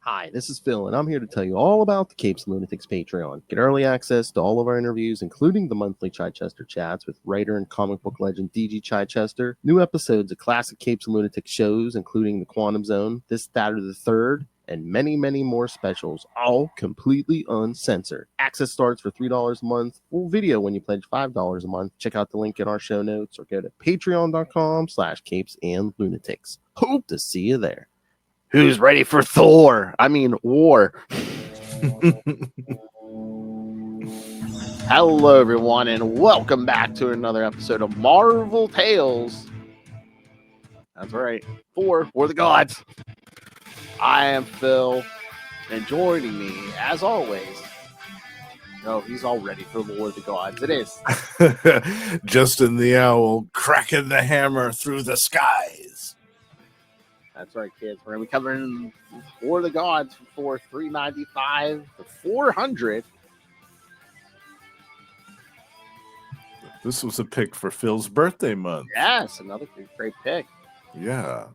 Hi, this is Phil, and I'm here to tell you all about the Capes and Lunatics Patreon. Get early access to all of our interviews, including the monthly Chichester chats with writer and comic book legend DG Chichester, new episodes of classic Capes and Lunatics shows, including The Quantum Zone, This, That, or the Third, and many, many more specials, all completely uncensored. Access starts for $3 a month, full video when you pledge $5 a month. Check out the link in our show notes or go to patreon.com/capesandlunatics. Hope to see you there. Who's ready for Thor? I mean, war. Hello, everyone, and welcome back to another episode of Marvel Tales. That's right, for the gods. I am Phil, and joining me, as always, he's all ready for War of the Gods. It is Justin the Owl cracking the hammer through the skies. That's right, kids. We're gonna be covering War of the Gods for $3.95 to $400. This was a pick for Phil's birthday month. Yes, another great pick. Yeah.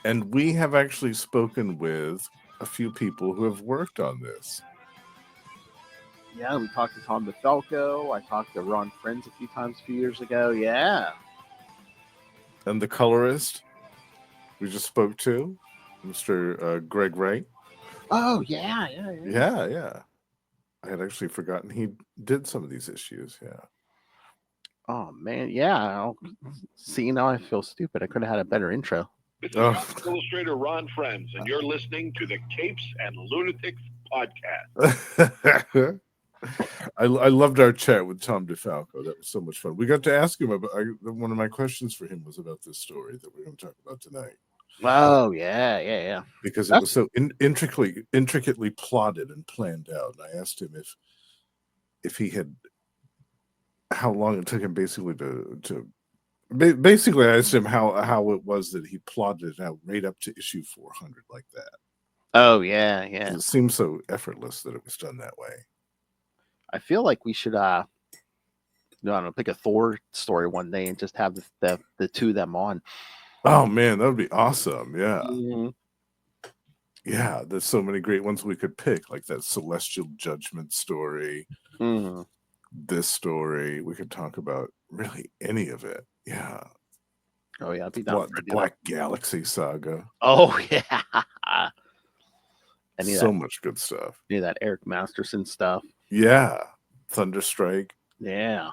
And we have actually spoken with a few people who have worked on this. Yeah, we talked to Tom DeFalco. I talked to Ron Friends a few times a few years ago. Yeah. And the colorist we just spoke to, Mr. Greg Wright. Oh, yeah. Yeah. I had actually forgotten he did some of these issues. Yeah. Oh, man. Yeah. See, now I feel stupid. I could have had a better intro. This is comic illustrator Ron Friends, and you're listening to the Capes and Lunatics podcast. I loved our chat with Tom DeFalco. That was so much fun. We got to ask him about one of my questions for him was about this story that we're going to talk about tonight. Oh, yeah. Because it was so intricately plotted and planned out. And I asked him if he had how long it took him basically to basically I asked him how it was that he plotted it out right up to issue 400 like that. Oh, yeah. It seems so effortless that it was done that way. I feel like we should pick a Thor story one day and just have the two of them on. Oh man, that would be awesome. Yeah. Mm-hmm. Yeah, there's so many great ones we could pick, like that Celestial Judgment story. Mm-hmm. This story, we could talk about really any of it. Yeah. Oh yeah, I'd be down for the Black Galaxy saga. Oh yeah. So much good stuff. Any of that Eric Masterson stuff. Yeah. Thunderstrike. Yeah.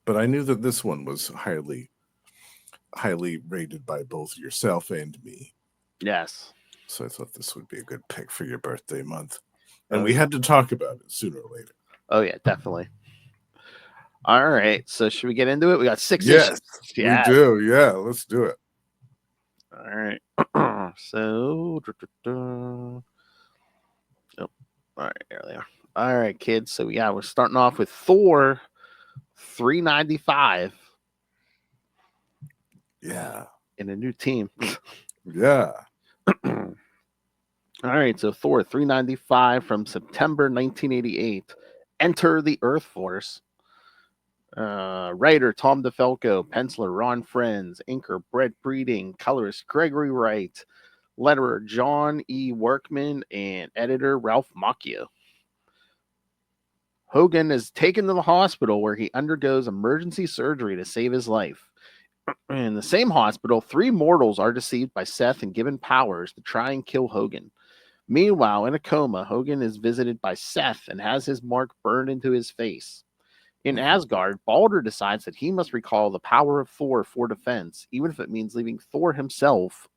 But I knew that this one was highly rated by both yourself and me. Yes. So I thought this would be a good pick for your birthday month. And we had to talk about it sooner or later. Oh, yeah, definitely. All right. So should we get into it? We got 6 issues. Yes, we do. Yeah, let's do it. All right. So, all right, there they are. All right, kids. So, yeah, we're starting off with Thor $3.95. Yeah. In a new team. Yeah. All right, so Thor $3.95 from September 1988. Enter the Earth Force. Writer Tom DeFalco, penciler Ron Friends, inker Brett Breeding, colorist Gregory Wright, letterer John E. Workman, and editor Ralph Macchio. Hogan is taken to the hospital where he undergoes emergency surgery to save his life. In the same hospital, 3 mortals are deceived by Seth and given powers to try and kill Hogan. Meanwhile, in a coma, Hogan is visited by Seth and has his mark burned into his face. In Asgard, Balder decides that he must recall the power of Thor for defense, even if it means leaving Thor himself,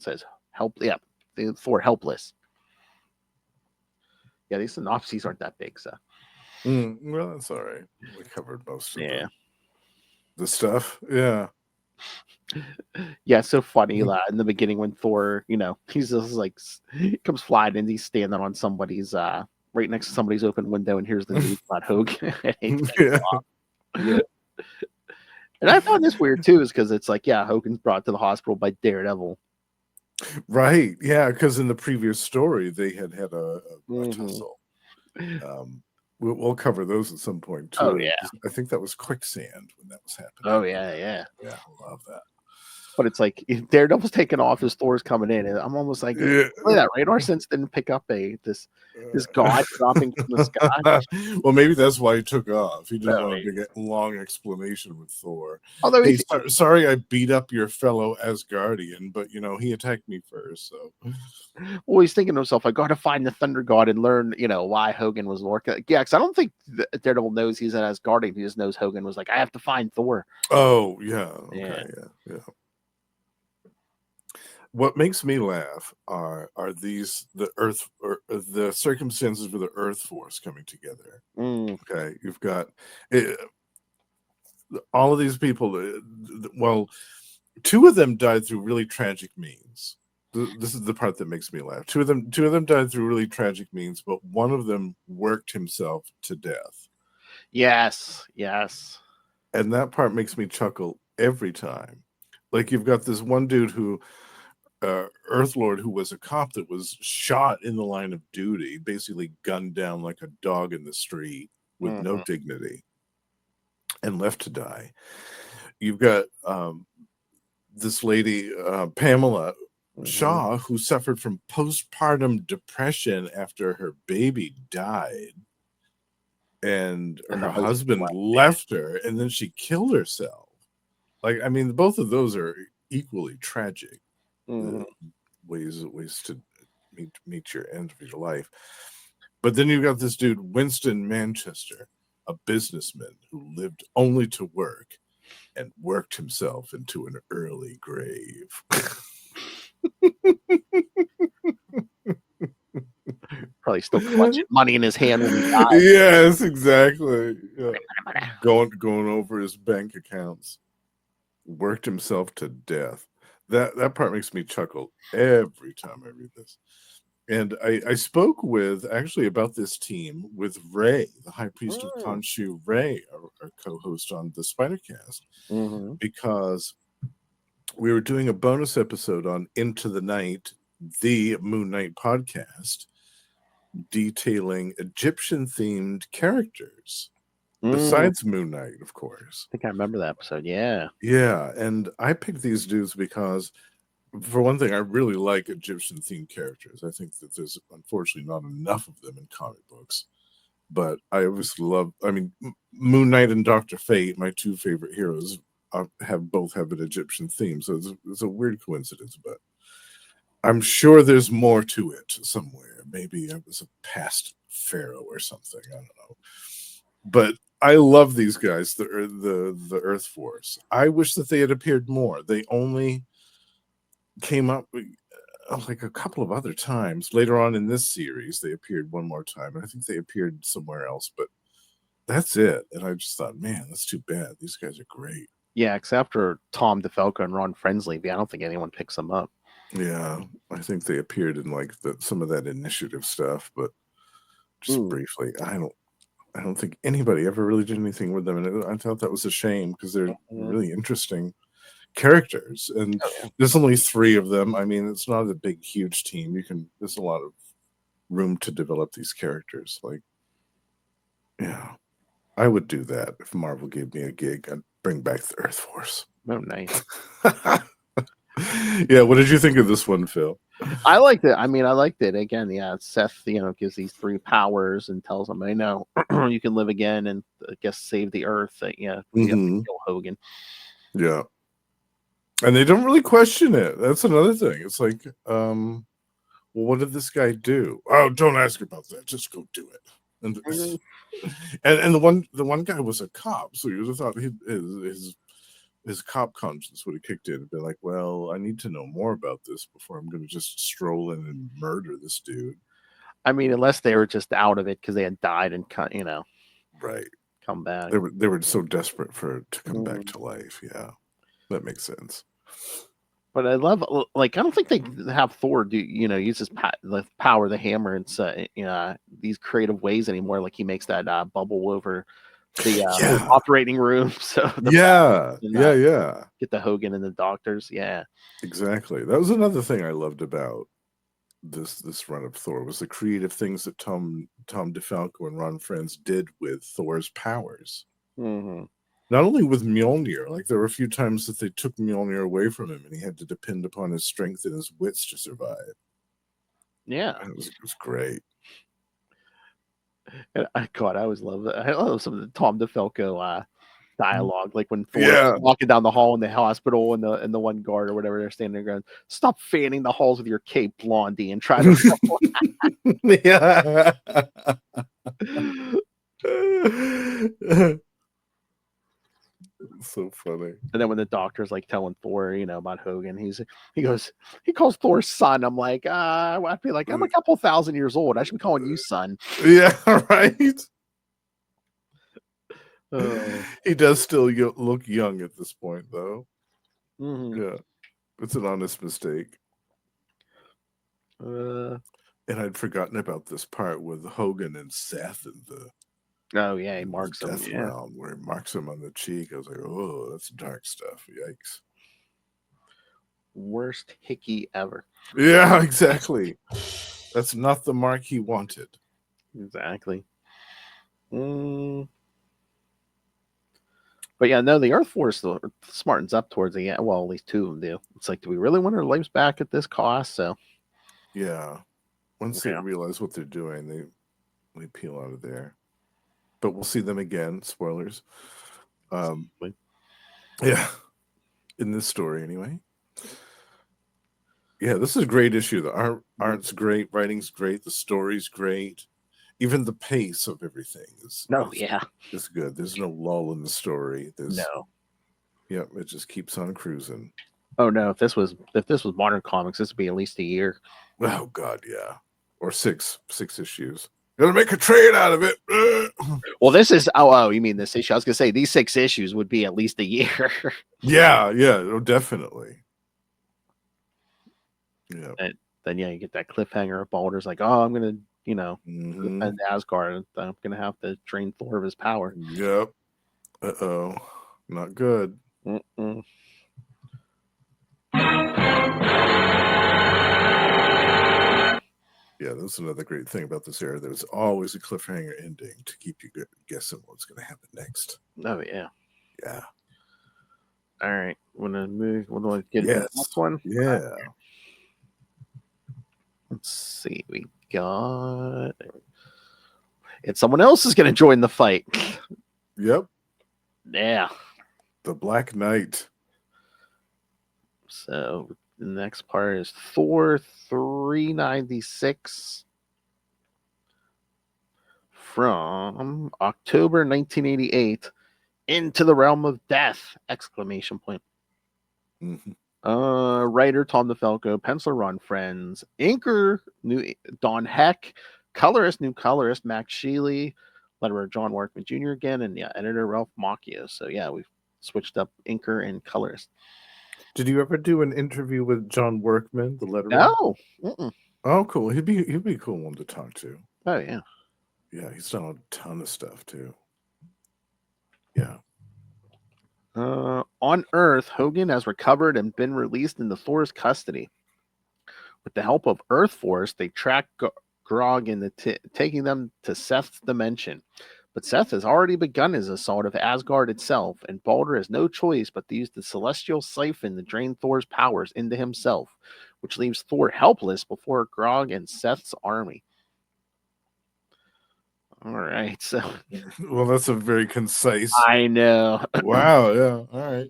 Thor helpless. Yeah, these synopses aren't that big, so. Well, that's all right. We covered most of the stuff. Yeah. Yeah, it's so funny in the beginning when Thor, he's just like, he comes flying and he's standing on somebody's, right next to somebody's open window and here's the news about Hogan. Yeah. And I found this weird too, is because it's like, yeah, Hogan's brought to the hospital by Daredevil. Right. Yeah, because in the previous story, they had a tussle. We'll cover those at some point too. Oh, yeah. I think that was Quicksand when that was happening. Oh, yeah. Yeah, I love that. But it's like if Daredevil's taking off as Thor's coming in, and I'm almost like, Yeah. look at that radar sense didn't pick up this god dropping from the sky. Well, maybe that's why he took off. He didn't No, want a big long explanation with Thor. although Hey, sorry I beat up your fellow Asgardian, but he attacked me first. So, well, he's thinking to himself, I got to find the Thunder God and learn, why Hogan was Lorca. Yeah, because I don't think Daredevil knows he's an Asgardian. He just knows Hogan was like, I have to find Thor. oh yeah, okay, Yeah. yeah. What makes me laugh are the Earth or the circumstances for the Earth Force coming together. Okay, you've got all of these people. Well, two of them died through really tragic means. This is the part that makes me laugh. Two of them died through really tragic means, but one of them worked himself to death. Yes. And that part makes me chuckle every time. Like you've got this one dude who Earthlord, who was a cop that was shot in the line of duty, basically gunned down like a dog in the street with no dignity and left to die. You've got this lady, Pamela Shaw, who suffered from postpartum depression after her baby died. And her husband left her, and then she killed herself. Like, I mean, both of those are equally tragic. Ways to meet your end of your life. But then you've got this dude, Winston Manchester, a businessman who lived only to work and worked himself into an early grave. Probably still clutching money in his hand when he died. Yes, exactly. Yeah. Going over his bank accounts. Worked himself to death. That part makes me chuckle every time I read this. And I spoke actually about this team with Ray, the High Priest of Khonshu, Ray, our co-host on the Spidercast, because we were doing a bonus episode on Into the Night, the Moon Knight podcast, detailing Egyptian-themed characters. Besides Moon Knight, of course. I think I remember that episode. Yeah. Yeah, and I picked these dudes because, for one thing, I really like Egyptian-themed characters. I think that there's unfortunately not enough of them in comic books. But I always love, Moon Knight and Dr. Fate, my two favorite heroes, both have an Egyptian theme. So it's a weird coincidence, but I'm sure there's more to it somewhere. Maybe it was a past pharaoh or something. I don't know. But I love these guys, the Earth Force. I wish that they had appeared more. They only came up like a couple of other times. Later on in this series, they appeared one more time. And I think they appeared somewhere else, but that's it. And I just thought, man, that's too bad. These guys are great. Yeah, except for Tom DeFalco and Ron Frensley, I don't think anyone picks them up. Yeah, I think they appeared in like some of that initiative stuff, but just briefly. I don't think anybody ever really did anything with them, and I thought that was a shame because they're really interesting characters, and there's only 3 of them. I mean, it's not a big, huge team. There's a lot of room to develop these characters. Like, yeah, I would do that if Marvel gave me a gig. I'd bring back the Earth Force. Oh, nice. Yeah, what did you think of this one, Phil? I liked it. I liked it. Again, yeah, Seth, gives these 3 powers and tells him, I know you can live again and I guess save the earth. You have to kill Hogan. Yeah. And they don't really question it. That's another thing. It's like, well, what did this guy do? Oh, don't ask about that. Just go do it. And and the one guy was a cop, so you would have thought his cop conscience would have kicked in and been like, well, I need to know more about this before I'm going to just stroll in and murder this dude. Unless they were just out of it because they had died and right, come back. They were so desperate to come back to life. Yeah, that makes sense. But I love, I don't think they have Thor use his the power, the hammer, and these creative ways anymore. Like he makes that bubble over the operating room. So yeah, get the Hogan and the doctors. Yeah, exactly. That was another thing I loved about this run of Thor was the creative things that Tom DeFalco and Ron Frenz did with Thor's powers. Not only with Mjolnir, like there were a few times that they took Mjolnir away from him and he had to depend upon his strength and his wits to survive. Yeah. And it was great. And God, I always love that. I love some of the Tom DeFalco dialogue, like when Thor's Yeah. walking down the hall in the hospital, and the one guard or whatever, they're standing there going, "Stop fanning the halls with your cape, Blondie," and try to. Yeah. So funny. And then when the doctor's like telling Thor, about Hogan, he calls Thor son. I'm like, I'd be like, I'm a couple thousand years old. I should be calling you son. Yeah, right. Oh. He does still look young at this point, though. Mhm. Yeah, it's an honest mistake. And I'd forgotten about this part with Hogan and Seth and the Oh yeah, he marks him. death Yeah. round where he marks him on the cheek. I was like, oh, that's dark stuff. Yikes. Worst hickey ever. Yeah, exactly. That's not the mark he wanted. Exactly. But yeah, no, the Earth Force smartens up towards the end. Well, at least two of them do. It's like, do we really want our lives back at this cost? So Yeah. Once they realize what they're doing, they peel out of there. But we'll see them again. Spoilers. Yeah. In this story, anyway. Yeah, this is a great issue. The art's great, writing's great, the story's great. Even the pace of everything is good. There's no lull in the story. Yep, it just keeps on cruising. Oh no, if this was modern comics, this would be at least a year. Oh God, yeah. Or six issues. Gotta make a trade out of it. Well, this is you mean this issue? I was gonna say these 6 issues would be at least a year. Yeah, definitely. Yeah. And then you get that cliffhanger of Baldur's like, oh, I'm gonna, defend Asgard. I'm gonna have to drain Thor of his power. Yep. Uh-oh. Not good. Mm-mm. Yeah, that's another great thing about this era. There's always a cliffhanger ending to keep you guessing what's going to happen next. Oh yeah. Yeah. All right. Want to move? Want to get to the next one? Yeah. Let's see. We got. And someone else is going to join the fight. Yep. Yeah. The Black Knight. So the next part is Thor 396 from October 1988. Into the realm of death! Exclamation point. Mm-hmm. Writer Tom DeFalco, penciler Ron Friends, inker Don Heck, new colorist Max Sheely, letterer John Workman Jr. again, and editor Ralph Macchio. So yeah, we've switched up inker and colorist. Did you ever do an interview with John Workman, the letterer? No. Oh, cool. He'd be a cool one to talk to. Oh yeah. Yeah, he's done a ton of stuff too. Yeah. On Earth, Hogan has recovered and been released into Thor's custody. With the help of Earth Force, they track Grog into taking them to Seth's dimension. But Seth has already begun his assault of Asgard itself, and Baldur has no choice but to use the celestial siphon to drain Thor's powers into himself, which leaves Thor helpless before Grog and Seth's army. All right, so. Well, that's a very concise. I know. Wow, yeah. All right.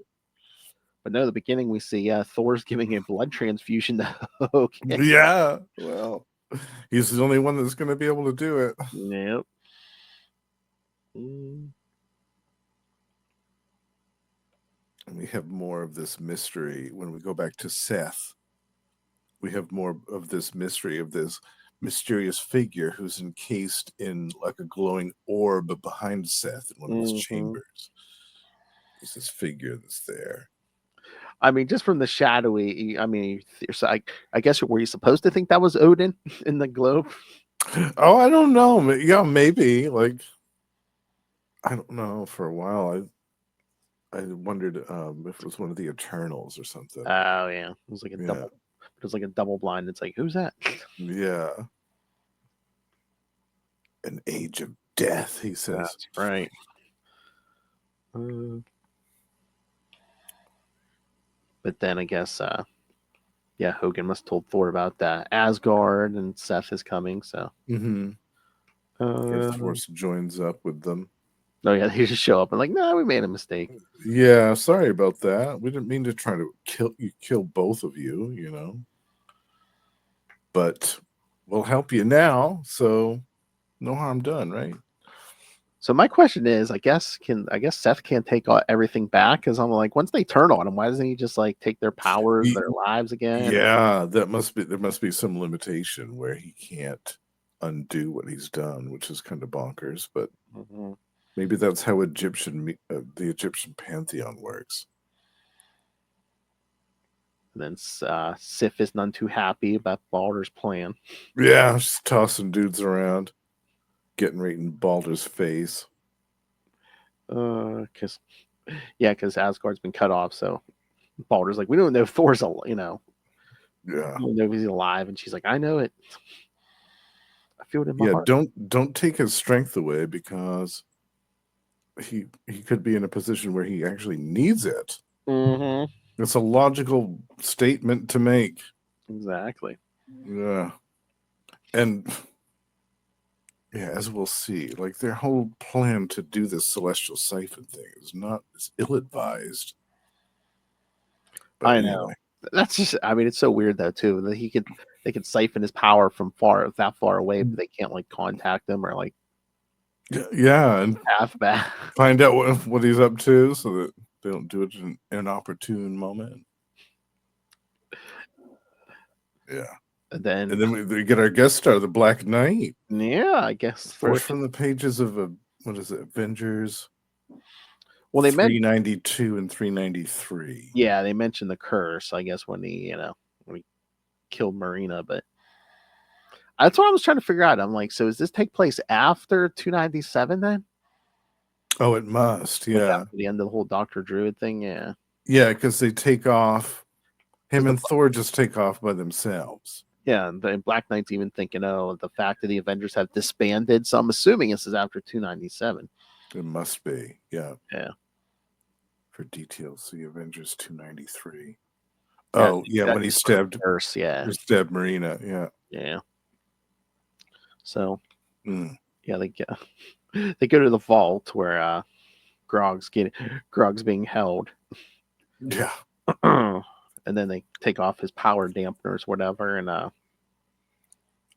But no, at the beginning we see Thor's giving a blood transfusion to Hogan. Yeah, well, he's the only one that's going to be able to do it. Yep. And we have more of this mystery when we go back to Seth. We have more of this mystery of this mysterious figure who's encased in like a glowing orb behind Seth in one of his chambers. It's this figure that's there. I mean, just from the shadowy, I guess were you supposed to think that was Odin in the globe? Oh, I don't know. Yeah, maybe. Like, I don't know. For a while, I wondered if it was one of the Eternals or something. Oh yeah, it was like a double. It was like a double blind. It's like, who's that? Yeah. An age of death, he says. That's right. But then I guess, Hogan must have told Thor about that. Asgard and Seth is coming, so. Mm-hmm. Uh, Force joins up with them. oh, yeah, they just show up and like, no, we made a mistake. Yeah, sorry about that. We didn't mean to try to kill both of you, you know. But we'll help you now, so no harm done, right? So my question is, I guess Seth can't take everything back, because I'm like, once they turn on him, why doesn't he just like take their powers, their lives again? Yeah, there must be some limitation where he can't undo what he's done, which is kind of bonkers. But maybe that's how the Egyptian pantheon works. And then Sif is none too happy about Baldur's plan. Yeah, just tossing dudes around, getting right in Baldur's face. Because Asgard's been cut off, so Baldur's like, we don't know if Thor's Yeah, we don't know if he's alive, and she's like, I know it. I feel it in my heart. Don't take his strength away, because he could be in a position where he actually needs it. Mm-hmm. It's a logical statement to make. Exactly. Yeah. And yeah, as we'll see, like their whole plan to do this celestial siphon thing is ill-advised. But I know. That's just, I mean, it's so weird though too, that they could siphon his power from that far away, but they can't like contact him or like and half back. find out what he's up to, so that they don't do it in an opportune moment. Yeah. And then we get our guest star, the Black Knight. Yeah, I guess Fresh from the pages of Avengers. Well, they 392 and 393. Yeah, they mentioned the curse, I guess, when he killed Marina, but that's what I was trying to figure out. I'm like, so does this take place after 297 then? Oh, it must, Like yeah. after the end of the whole Dr. Druid thing, yeah. Yeah, because they take off. Him and Thor just take off by themselves. Yeah, and the Black Knight's even thinking, the fact that the Avengers have disbanded. So I'm assuming this is after 297. It must be, yeah. Yeah. For details, see Avengers 293. Yeah, oh, yeah, when he stabbed stabbed Marina, yeah. Yeah. So, yeah, they go to the vault where Grog's being held. Yeah. And then they take off his power dampeners, whatever, and I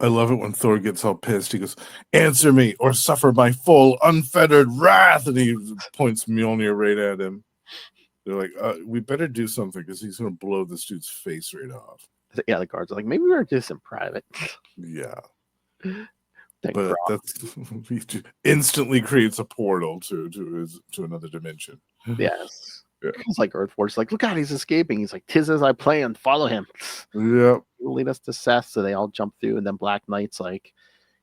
love it when Thor gets all pissed. He goes, "Answer me, or suffer my full, unfettered wrath," and he points Mjolnir right at him. They're like, "We better do something, because he's going to blow this dude's face right off." Yeah, the guards are like, maybe we're just in private. Yeah. But he instantly creates a portal to another dimension. Yes. Yeah. It's like Earth Force, like, look out, he's escaping. He's like, 'tis as I planned, follow him. Yep. He'll lead us to Seth, so they all jump through, and then Black Knight's like,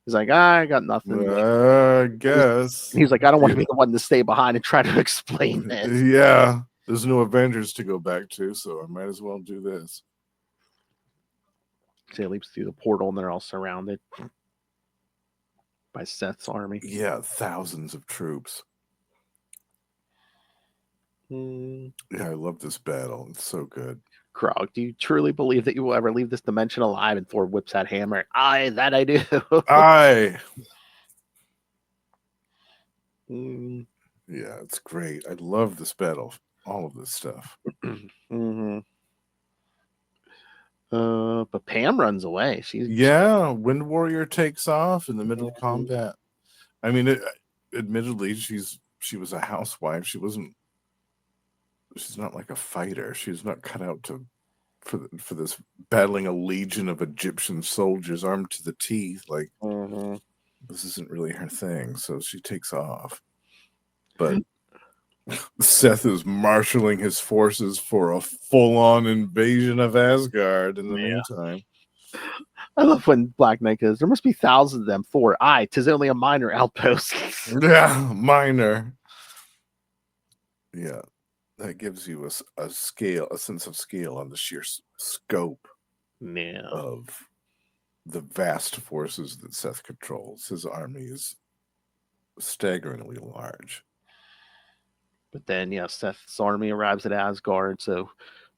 he's like, I got nothing. I guess. He's like, I don't want to be the one to stay behind and try to explain this. Yeah. There's no Avengers to go back to, so I might as well do this. So he leaps through the portal, and they're all surrounded by Seth's army. Yeah, thousands of troops. Yeah, I love this battle. It's so good. Krog, do you truly believe that you will ever leave this dimension alive? And Thor whips that hammer. I do. Yeah, it's great. I love this battle. All of this stuff. But Pam runs away. Wind Warrior takes off in the middle of combat. I mean, admittedly, she was a housewife. She's not like a fighter. She's not cut out for this battling a legion of Egyptian soldiers armed to the teeth. Like, this isn't really her thing. So she takes off. But Seth is marshaling his forces for a full-on invasion of Asgard in the meantime. I love when Black Knight goes, there must be thousands of them. Thor, 'tis only a minor outpost. Yeah, minor. Yeah, that gives you a sense of scale on the sheer scope of the vast forces that Seth controls. His army is staggeringly large. But then, Seth's army arrives at Asgard, so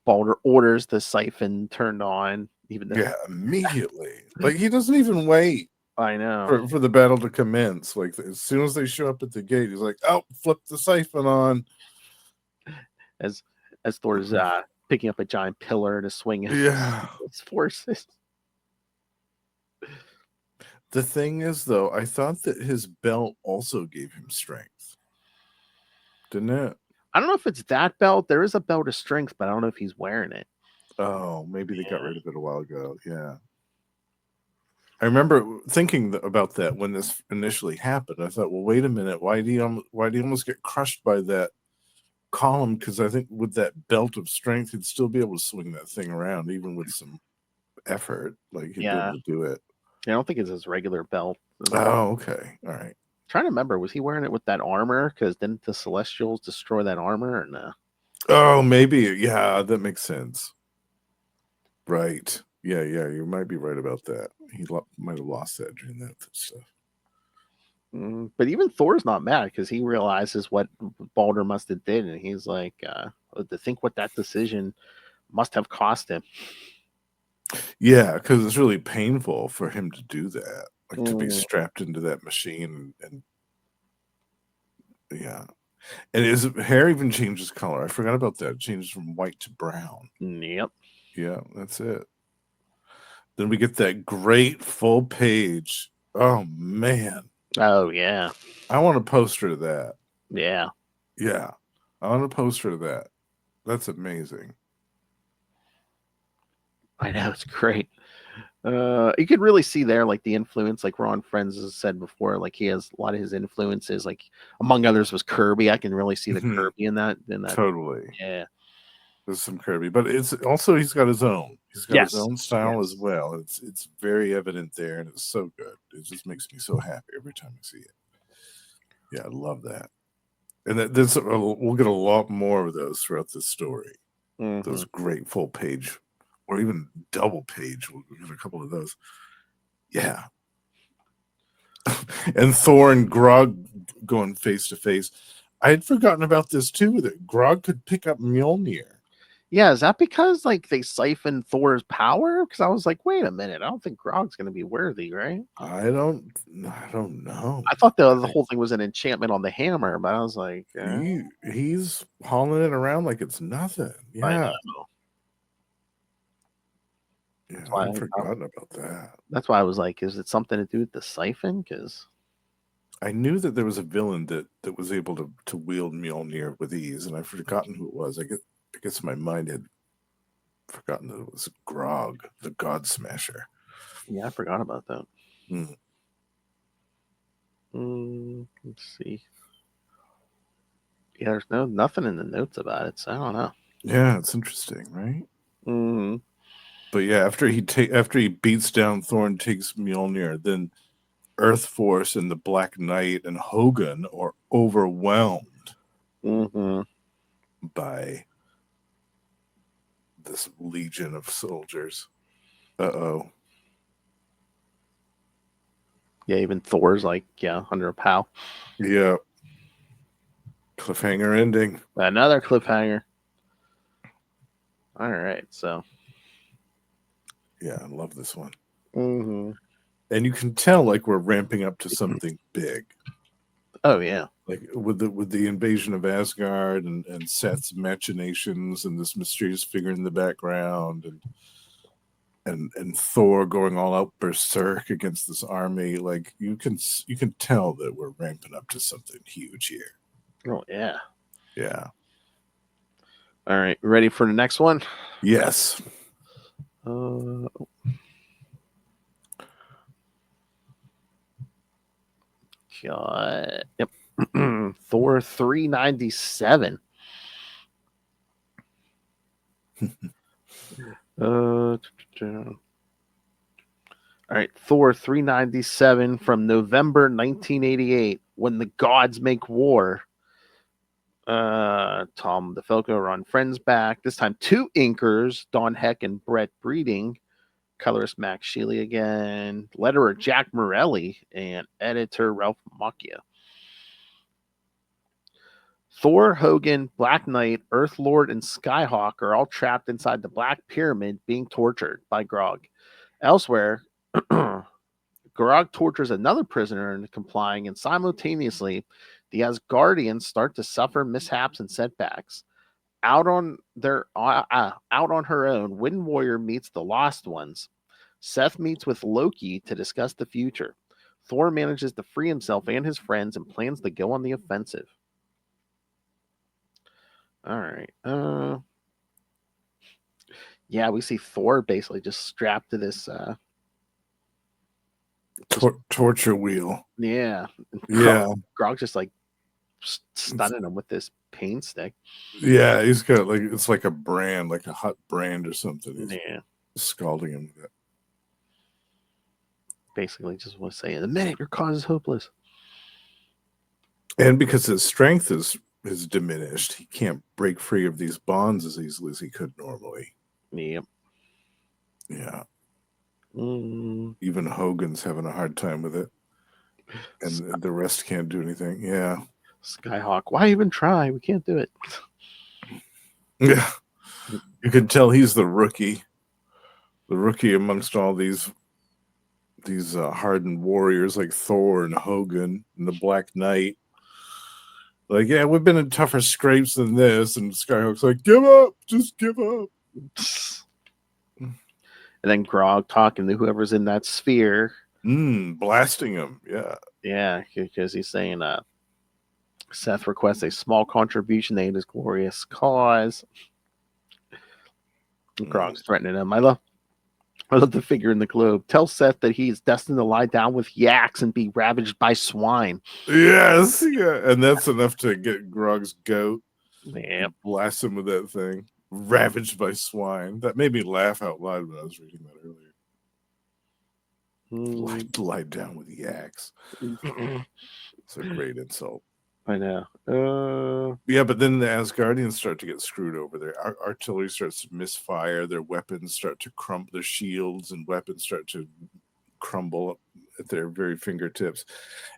Balder orders the siphon turned on. Even though, Yeah, immediately. Like, he doesn't even wait I know, for the battle to commence. Like, as soon as they show up at the gate, he's like, "Oh, flip the siphon on." as Thor's picking up a giant pillar to swing Yeah. his forces. The thing is, though, I thought that his belt also gave him strength. Didn't it? I don't know if it's that belt. There is a belt of strength, but I don't know if he's wearing it. Oh, maybe they got rid of it a while ago. Yeah. I remember thinking about that when this initially happened. I thought, well, wait a minute. Why do you almost get crushed by that column? Because I think with that belt of strength, he'd still be able to swing that thing around, even with some effort. Like, he'd be able to do it. I don't think it's his regular belt. Oh, okay. All right. Trying to remember, was he wearing it with that armor? Because didn't the Celestials destroy that armor or no? Oh, maybe. Yeah, that makes sense. Right. Yeah, you might be right about that. He might have lost that during that stuff. But even Thor's not mad because he realizes what Balder must have did, and he's like, to think what that decision must have cost him. Yeah, because it's really painful for him to do that, like to be strapped into that machine, and yeah, and his hair even changes color. I forgot about that. It changes from white to brown. Yep. Yeah, that's it. Then we get that great full page. Oh man. Oh yeah. I want a poster of that. Yeah. Yeah, I want a poster of that. That's amazing. I know, it's great. You could really see there, like the influence, like Ron Friends has said before, like he has a lot of his influences, like among others was Kirby. I can really see the Kirby in that. Totally. Yeah. There's some Kirby, but it's also he's got his own. He's got his own style as well. It's very evident there, and it's so good. It just makes me so happy every time I see it. Yeah, I love that. And we'll get a lot more of those throughout this story. Those great full page, or even double page. We'll get a couple of those. Yeah. And Thor and Grog going face to face. I had forgotten about this too, that Grog could pick up Mjolnir. Yeah, is that because like they siphoned Thor's power? Because I was like, wait a minute, I don't think Grog's going to be worthy, right? I don't know. I thought the whole thing was an enchantment on the hammer, but I was like, he's hauling it around like it's nothing. Yeah. Yeah, I'd forgotten about that. That's why I was like, is it something to do with the siphon? Because I knew that there was a villain that was able to wield Mjolnir with ease, and I've forgotten who it was. I guess my mind had forgotten that it was Grog, the God Smasher. Yeah, I forgot about that. Let's see. Yeah, there's nothing in the notes about it, so I don't know. Yeah, it's interesting, right? But yeah, after he beats down Thor and takes Mjolnir, then Earth Force and the Black Knight and Hogun are overwhelmed by this legion of soldiers. Uh-oh. Yeah, even Thor's like, under a POW. Yeah. Cliffhanger ending. Another cliffhanger. All right, so. Yeah, I love this one. And you can tell like we're ramping up to something big. Oh yeah. Like with the invasion of Asgard and Seth's machinations and this mysterious figure in the background and Thor going all out berserk against this army. Like you can tell that we're ramping up to something huge here. Oh yeah. Yeah. All right, ready for the next one? Yes. God. Yep. Thor 397. All right, Thor 397 from November 1988. When the gods make war. Tom DeFalco, Ron Friends back. This time, two inkers, Don Heck and Brett Breeding. Colorist Max Sheely again. Letterer Jack Morelli and editor Ralph Macchia. Thor, Hogan, Black Knight, Earth Lord, and Skyhawk are all trapped inside the Black Pyramid being tortured by Grog. Elsewhere, Grog tortures another prisoner into complying, and simultaneously, the Asgardians start to suffer mishaps and setbacks. Out on her own, Wind Warrior meets the Lost Ones. Seth meets with Loki to discuss the future. Thor manages to free himself and his friends and plans to go on the offensive. All right. Yeah, we see Thor basically just strapped to this. Torture wheel. Yeah. Yeah. Grog just like stunning him with this pain stick. Yeah, he's got like it's like a brand, like a hot brand or something. He's scalding him with it. Basically, just want to say, in a minute, your cause is hopeless. And because his strength is diminished, he can't break free of these bonds as easily as he could normally. Yep. Yeah. Even Hogan's having a hard time with it. And the rest can't do anything. Yeah. Skyhawk, why even try? We can't do it. Yeah. You can tell he's the rookie. The rookie amongst all these hardened warriors like Thor and Hogan and the Black Knight. Like, yeah, we've been in tougher scrapes than this. And Skyhawk's like, give up. Just give up. And then Grog talking to whoever's in that sphere. Blasting him. Yeah. Yeah, because he's saying Seth requests a small contribution to his glorious cause. Grog's threatening him. I love the figure in the globe. Tell Seth that he is destined to lie down with yaks and be ravaged by swine. Yes, yeah. And that's enough to get Grog's goat. Yeah. Blast him with that thing. Ravaged by swine. That made me laugh out loud when I was reading that earlier. Lie down with yaks. It's a great insult. I know. Yeah, but then the Asgardians start to get screwed over. Their artillery starts to misfire. Their weapons start to crumble. Their shields and weapons start to crumble at their very fingertips.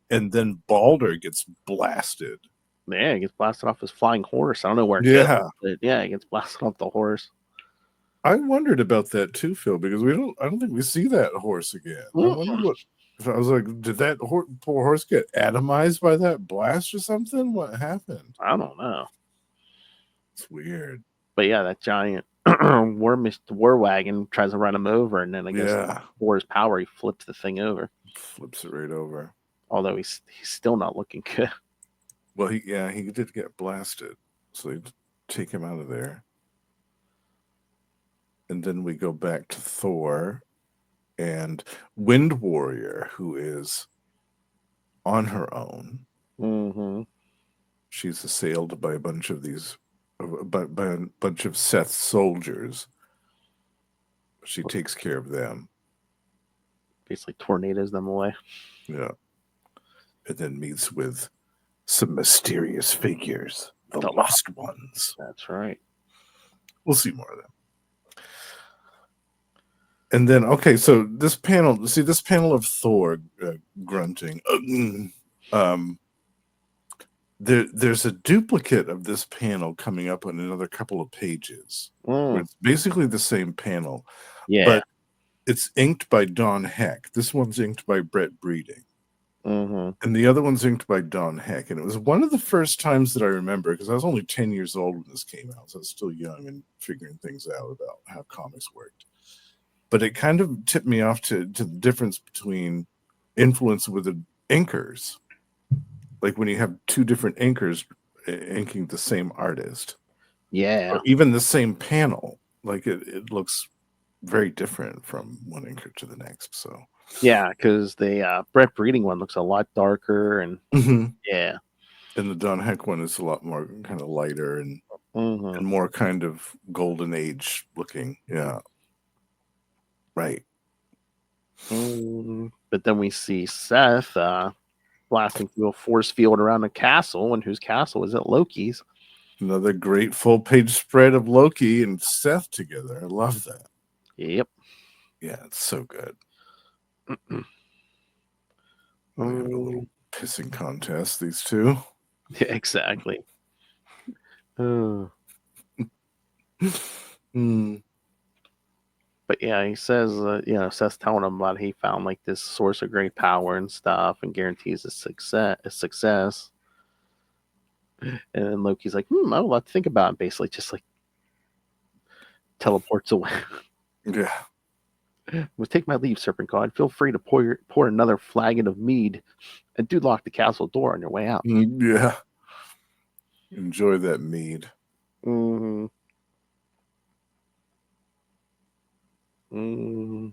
And then Balder gets blasted. Yeah, he gets blasted off his flying horse. I don't know where it Yeah. but yeah, he gets blasted off the horse. I wondered about that too, Phil, because I don't think we see that horse again. I wonder what. I was like, did that poor horse get atomized by that blast or something? What happened? I don't know. It's weird. But yeah, that giant war wagon tries to run him over, and then I guess for his power, he flips the thing over. Flips it right over. Although he's still not looking good. Well, he did get blasted, so they take him out of there. And then we go back to Thor and Wind Warrior, who is on her own. Mm-hmm. She's assailed by a bunch of Seth's soldiers. She takes care of them. Basically tornadoes them away. Yeah. And then meets with some mysterious figures, the Lost Ones. That's right. We'll see more of them. And then, okay, so this panel of Thor grunting. There's a duplicate of this panel coming up on another couple of pages. Where it's basically the same panel. Yeah. But it's inked by Don Heck. This one's inked by Brett Breeding. Mm-hmm. And the other one's inked by Don Heck. And it was one of the first times that I remember, because I was only 10 years old when this came out. So I was still young and figuring things out about how comics worked. But it kind of tipped me off to the difference between influence with the inkers. Like when you have two different inkers inking the same artist. Yeah. Or even the same panel. Like it looks very different from one inker to the next. So yeah, because the Brett Breeding one looks a lot darker and yeah. And the Don Heck one is a lot more kind of lighter and more kind of golden age looking. Yeah. Right. But then we see Seth blasting through a force field around a castle, and whose castle is it? Loki's. Another great full page spread of Loki and Seth together. I love that. Yep. Yeah, it's so good. They have a little pissing contest, these two. Yeah, exactly. But yeah, he says, Seth's telling him about he found like this source of great power and stuff, and guarantees a success. And then Loki's like, I don't know what to think about it. Basically, just like teleports away. Yeah. Well, take my leave, Serpent God. Feel free to pour another flagon of mead, and do lock the castle door on your way out. Yeah. Enjoy that mead. Mm-hmm. Mm-hmm.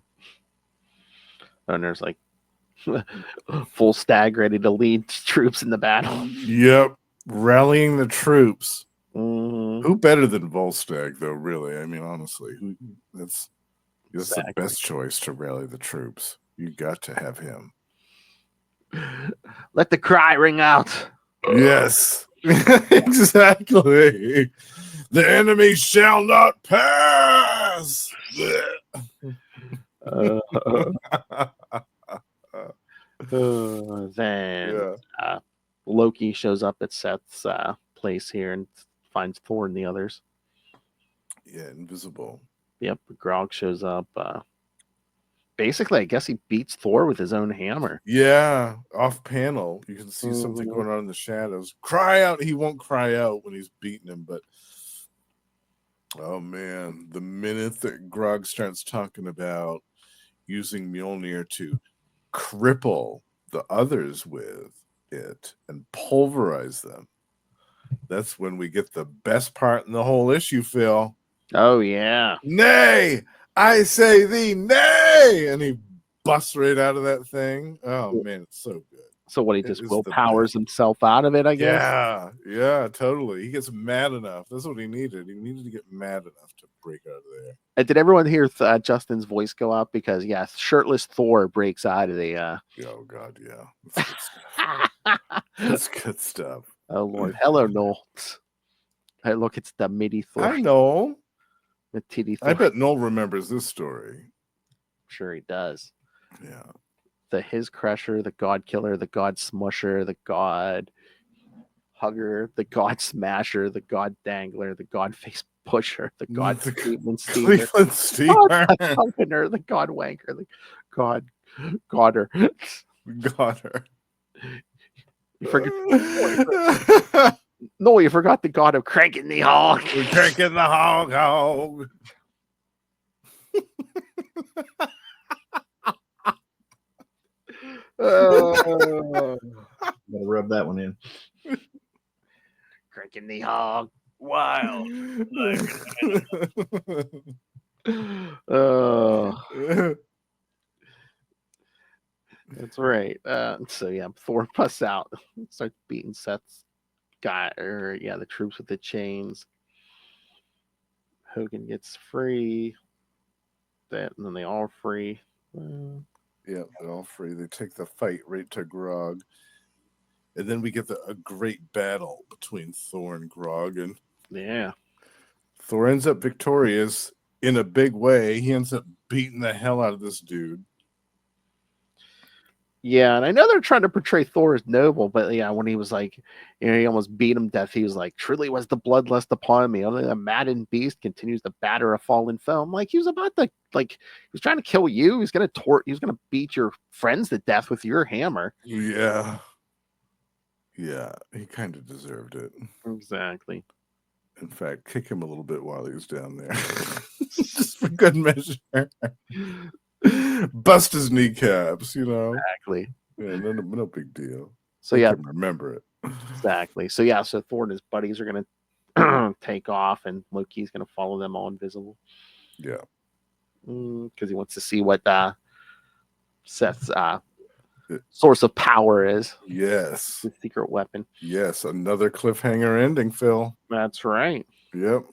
And there's like full stag ready to lead troops in the battle. Yep. Rallying the troops. Mm-hmm. Who better than Volstagg, though, really? I mean, honestly, that's Exactly. the best choice to rally the troops. You got to have him. Let the cry ring out. Yes. Exactly. The enemy shall not pass. Then Loki shows up at Seth's place here and finds Thor and the others. Yeah, invisible. Yep, Grog shows up. Basically, I guess he beats Thor with his own hammer. Yeah, off panel. You can see something going on in the shadows. Cry out. He won't cry out when he's beating him, but oh man, the minute that Grog starts talking about using Mjolnir to cripple the others with it and pulverize them, that's when we get the best part in the whole issue, Phil. Oh, yeah. Nay, I say thee, nay! And he busts right out of that thing. Oh, man, it's so good. So what, he just willpowers himself out of it, I guess? Yeah, totally. He gets mad enough. That's what he needed. He needed to get mad enough to break out of there. And did everyone hear Justin's voice go up? Because, shirtless Thor breaks out of the... Oh, God, yeah. That's good stuff. That's good stuff. Oh, Lord. Hello, Noel. Hey, look, it's the Mighty Thor. I know. The titty Thor. I bet Noel remembers this story. Sure he does. Yeah. The His Crusher, the God Killer, the God Smusher, the God Hugger, the God Smasher, the God Dangler, the God Face Pusher, the God Cleveland Steamer, the Opener, the God Wanker, the God Godder. Godder. You forget. No, you forgot the God of cranking the hog. We're cranking the hog. Gotta rub that one in. Cranking the hog. Wow. That's right. So Thor busts out, starts beating Seth's guy, the troops with the chains. Hogan gets free. And then they all free. Yeah, they're all free. They take the fight right to Grog. And then we get a great battle between Thor and Grog. And Thor ends up victorious in a big way. He ends up beating the hell out of this dude. Yeah, and I know they're trying to portray Thor as noble, but when he was like, he almost beat him to death. He was like, "Truly was the bloodlust upon me. Only a maddened beast continues to batter a fallen foe." Like, he was about to, he was trying to kill you. He's gonna beat your friends to death with your hammer. Yeah, he kind of deserved it. Exactly. In fact, kick him a little bit while he was down there, just for good measure. Bust his kneecaps, Exactly. Yeah, no big deal. So I can remember it. Exactly. So Thor and his buddies are gonna take off, and Loki's gonna follow them all invisible. Yeah. Because he wants to see what Seth's source of power is. Yes. The secret weapon. Yes, another cliffhanger ending, Phil. That's right. Yep.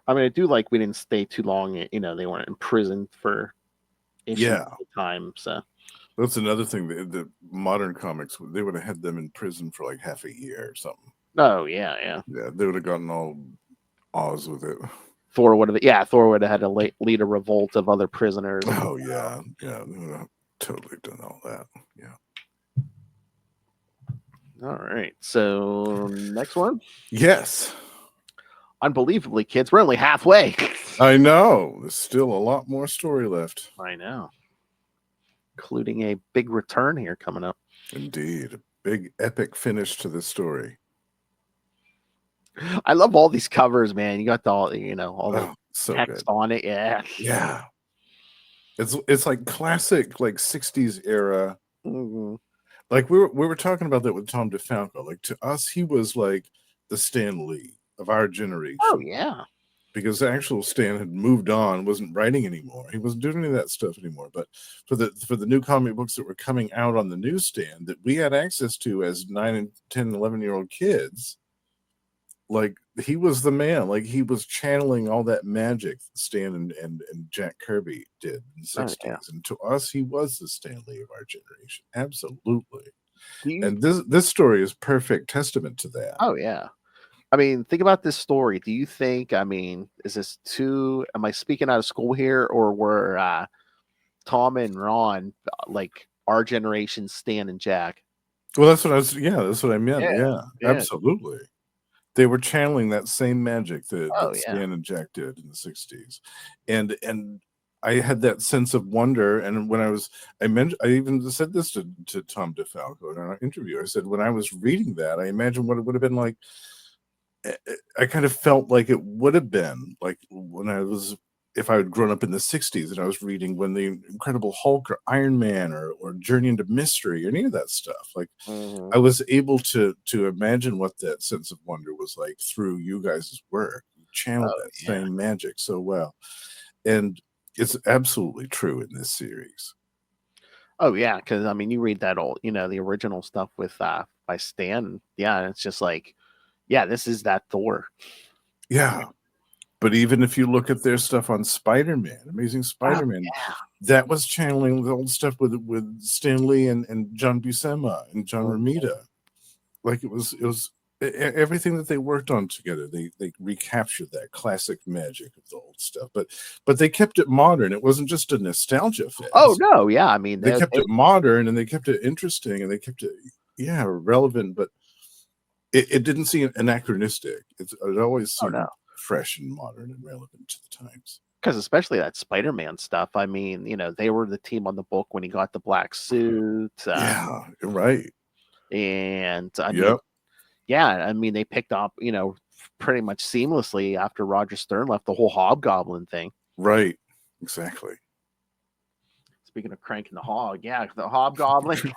I mean, I do like we didn't stay too long. They weren't imprisoned for time. So that's another thing. The modern comics, they would have had them in prison for like half a year or something. Oh yeah. Yeah, they would have gotten all Oz with it. Thor would have had to lead a revolt of other prisoners. Oh yeah, they would have totally done all that. Yeah. All right. So next one. Yes, Unbelievably, kids, we're only halfway. I know. There's still a lot more story left. I know. Including a big return here coming up. Indeed. A big epic finish to this story. I love all these covers, man. You got all the So text good. on it. Yeah. Yeah. It's like classic, like 60s era. Mm-hmm. Like we were talking about that with Tom DeFalco. Like to us, he was like the Stan Lee of our generation. Oh yeah. Because the actual Stan had moved on, wasn't writing anymore. He wasn't doing any of that stuff anymore. But for the new comic books that were coming out on the newsstand that we had access to as 9 and 10, 11-year-old kids, like he was the man. Like he was channeling all that magic that Stan and Jack Kirby did in the 60s. yeah. And to us, he was the Stan Lee of our generation. Absolutely. Do you- And this story is perfect testament to that. Oh yeah. I mean, think about this story. Do you think? I mean, is this too? Am I speaking out of school here, or were Tom and Ron like our generation, Stan and Jack? Well, that's what I was. Yeah, that's what I meant. Yeah, Yeah, absolutely. They were channeling that same magic that Oh, yeah. Stan and Jack did in the 60s. And I had that sense of wonder. And when I even said this to Tom DeFalco in our interview. I said, when I was reading that, I imagined what it would have been like. I kind of felt like it would have been like if I had grown up in the 60s and I was reading when the Incredible Hulk or Iron Man or Journey into Mystery or any of that stuff. Like Mhm. I was able to imagine what that sense of wonder was like through you guys' work. You channeled that same magic so well. And it's absolutely true in this series. Oh yeah, because I mean, you read that old, the original stuff with by Stan. Yeah, it's just like, yeah, this is that Thor. Yeah. But even if you look at their stuff on Spider-Man, Amazing Spider-Man, that was channeling the old stuff with Stan Lee and John Buscema and John Romita. Like it was everything that they worked on together. They recaptured that classic magic of the old stuff, but they kept it modern. It wasn't just a nostalgia fest. Oh no, yeah, I mean they kept it modern and they kept it interesting and they kept it relevant, but it didn't seem anachronistic. It always seemed fresh and modern and relevant to the times. Because especially that Spider-Man stuff. I mean, they were the team on the book when he got the black suit. Yeah, you're right. And I mean, they picked up, pretty much seamlessly after Roger Stern left, the whole Hobgoblin thing. Right. Exactly. Speaking of cranking the hog, yeah, the Hobgoblin. Who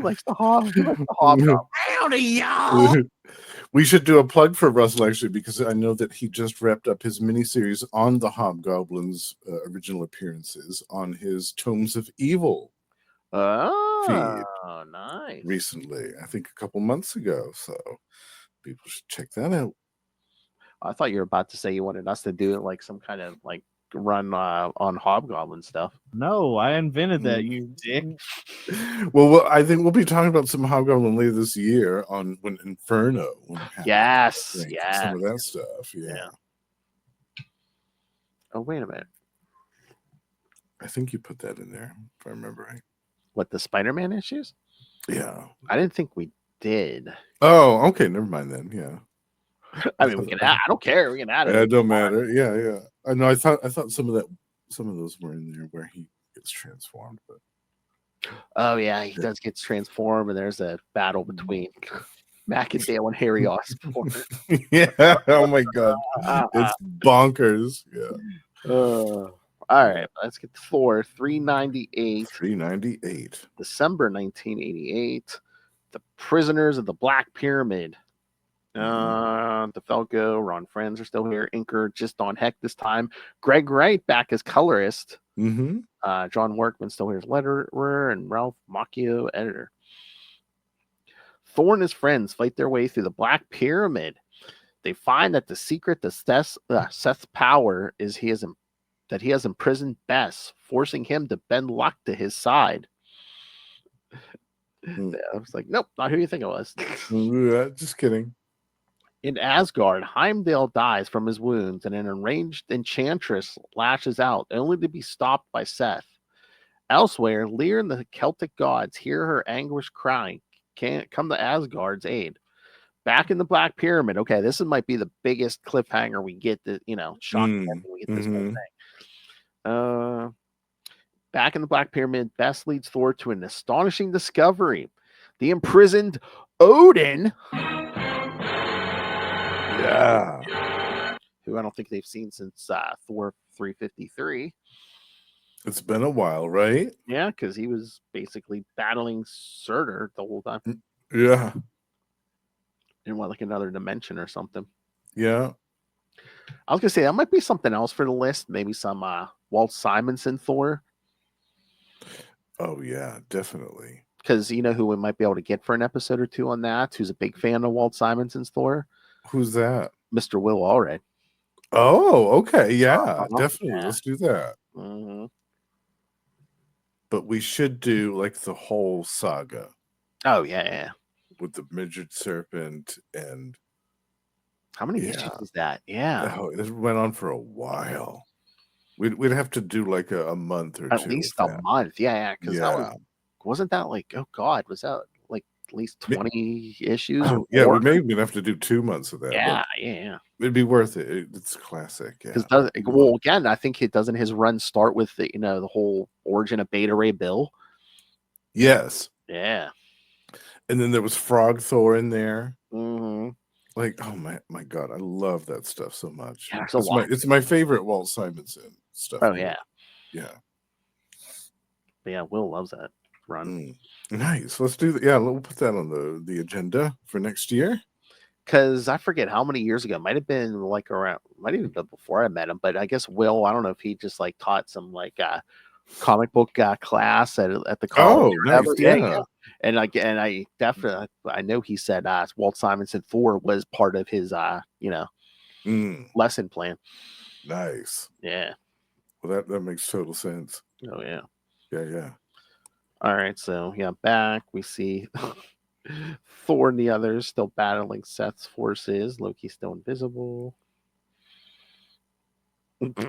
likes the hog? Who likes the Hobgoblin? Howdy, y'all. We should do a plug for Russell, actually, because I know that he just wrapped up his miniseries on the Hobgoblin's original appearances on his Tomes of Evil feed. Nice. Recently, I think a couple months ago. So people should check that out. I thought you were about to say you wanted us to do it like some kind of like run on Hobgoblin stuff. No, I invented that, you dick. Well, I think we'll be talking about some Hobgoblin later this year when Inferno. Yes. Some of that stuff. Yeah. Oh, wait a minute. I think you put that in there, if I remember right. What, the Spider-Man issues? Yeah. I didn't think we did. Oh, okay. Never mind then. Yeah. I mean, we can add. I don't care. We can add it. It don't matter. Yeah. I know. I thought some of those were in there where he gets transformed, but. Oh yeah, he does get transformed, and there's a battle between Macadale and Harry Osborn. Yeah. Oh my God. It's bonkers. Yeah. All right, let's get to Thor 398. 398. December 1988. The Prisoners of the Black Pyramid. DeFalco, Ron Friends are still here. Inker just on heck this time. Greg Wright back as colorist. Mm-hmm. John Workman still here as letterer, and Ralph Macchio editor. Thor and his friends fight their way through the Black Pyramid. They find that the secret to Seth's power is that he has imprisoned Bess, forcing him to bend luck to his side. I was like, nope, not who you think it was. Just kidding. In Asgard, Heimdall dies from his wounds, and an enraged enchantress lashes out, only to be stopped by Seth. Elsewhere, Lear and the Celtic gods hear her anguish crying. Can't come to Asgard's aid. Back in the Black Pyramid. Okay, this might be the biggest cliffhanger we get. Shocking we get this whole thing. Back in the Black Pyramid, Bess leads Thor to an astonishing discovery. The imprisoned Odin, who I don't think they've seen since Thor 353. It's been a while, right? Yeah, because he was basically battling Surtur the whole time. Yeah. In like another dimension or something. Yeah. I was gonna say that might be something else for the list. Maybe some Walt Simonson Thor. Oh yeah, definitely. Because you know who we might be able to get for an episode or two on that, who's a big fan of Walt Simonson's Thor? Who's that? Mr. Will Allred. Oh, okay. Yeah, definitely. Yeah. Let's do that. Mm-hmm. But we should do like the whole saga. Oh, yeah. With the midget serpent and... How many issues is that? Yeah. Oh, it went on for a while. We'd have to do like a month or two. At least a month. Yeah. Because wasn't that like, oh God, was that like at least 20 issues? Oh, yeah, we may even have to do 2 months of that. Yeah. It'd be worth it. It's classic. Yeah. Well, again, I think doesn't his run start with the whole origin of Beta Ray Bill? Yes. Yeah. And then there was Frog Thor in there. Mm-hmm. Like, oh my God, I love that stuff so much. Yeah, it's my favorite Walt Simonson stuff. Oh yeah. Yeah. But yeah, Will loves that run. Nice. Let's do that. Yeah, we'll put that on the agenda for next year. Because I forget how many years ago, might have been like around, might even been before I met him, but I guess Will, I don't know if he just like taught some like comic book class at the college. Oh, nice. Yeah. And I definitely, I know he said Walt Simonson Thor was part of his lesson plan. Nice. Yeah. Well, that makes total sense. Oh yeah. Yeah. All right, so back we see Thor and the others still battling Seth's forces. Loki's still invisible.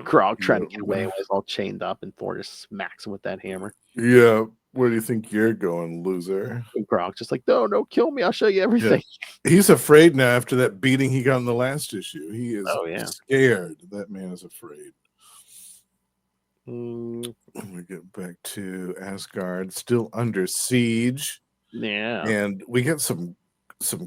Grog trying to get away while he's all chained up, and Thor just smacks him with that hammer. Yeah. Where do you think you're going, loser? And Grog's just like, no, kill me. I'll show you everything. Yeah. He's afraid now after that beating he got in the last issue. He is scared. That man is afraid. We get back to Asgard, still under siege. Yeah. And we get some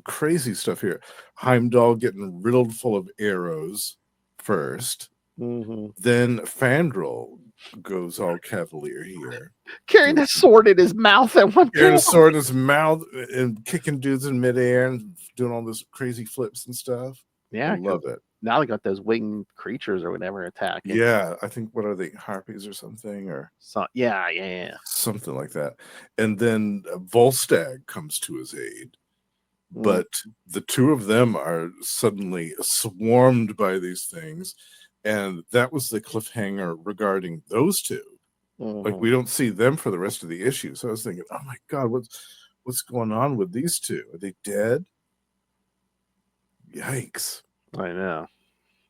crazy stuff here. Heimdall getting riddled full of arrows first. Mm-hmm. Then Fandral goes all cavalier here. Carrying a sword in his mouth at one point. Carrying a sword in his mouth and kicking dudes in midair and doing all this crazy flips and stuff. Yeah. I love it. Now they got those winged creatures or whatever attacking. Yeah, I think, what are they, harpies or something? Or yeah. Something like that. And then Volstagg comes to his aid. But the two of them are suddenly swarmed by these things. And that was the cliffhanger regarding those two. Like, we don't see them for the rest of the issue. So I was thinking, oh my God, what's going on with these two? Are they dead? Yikes. I know.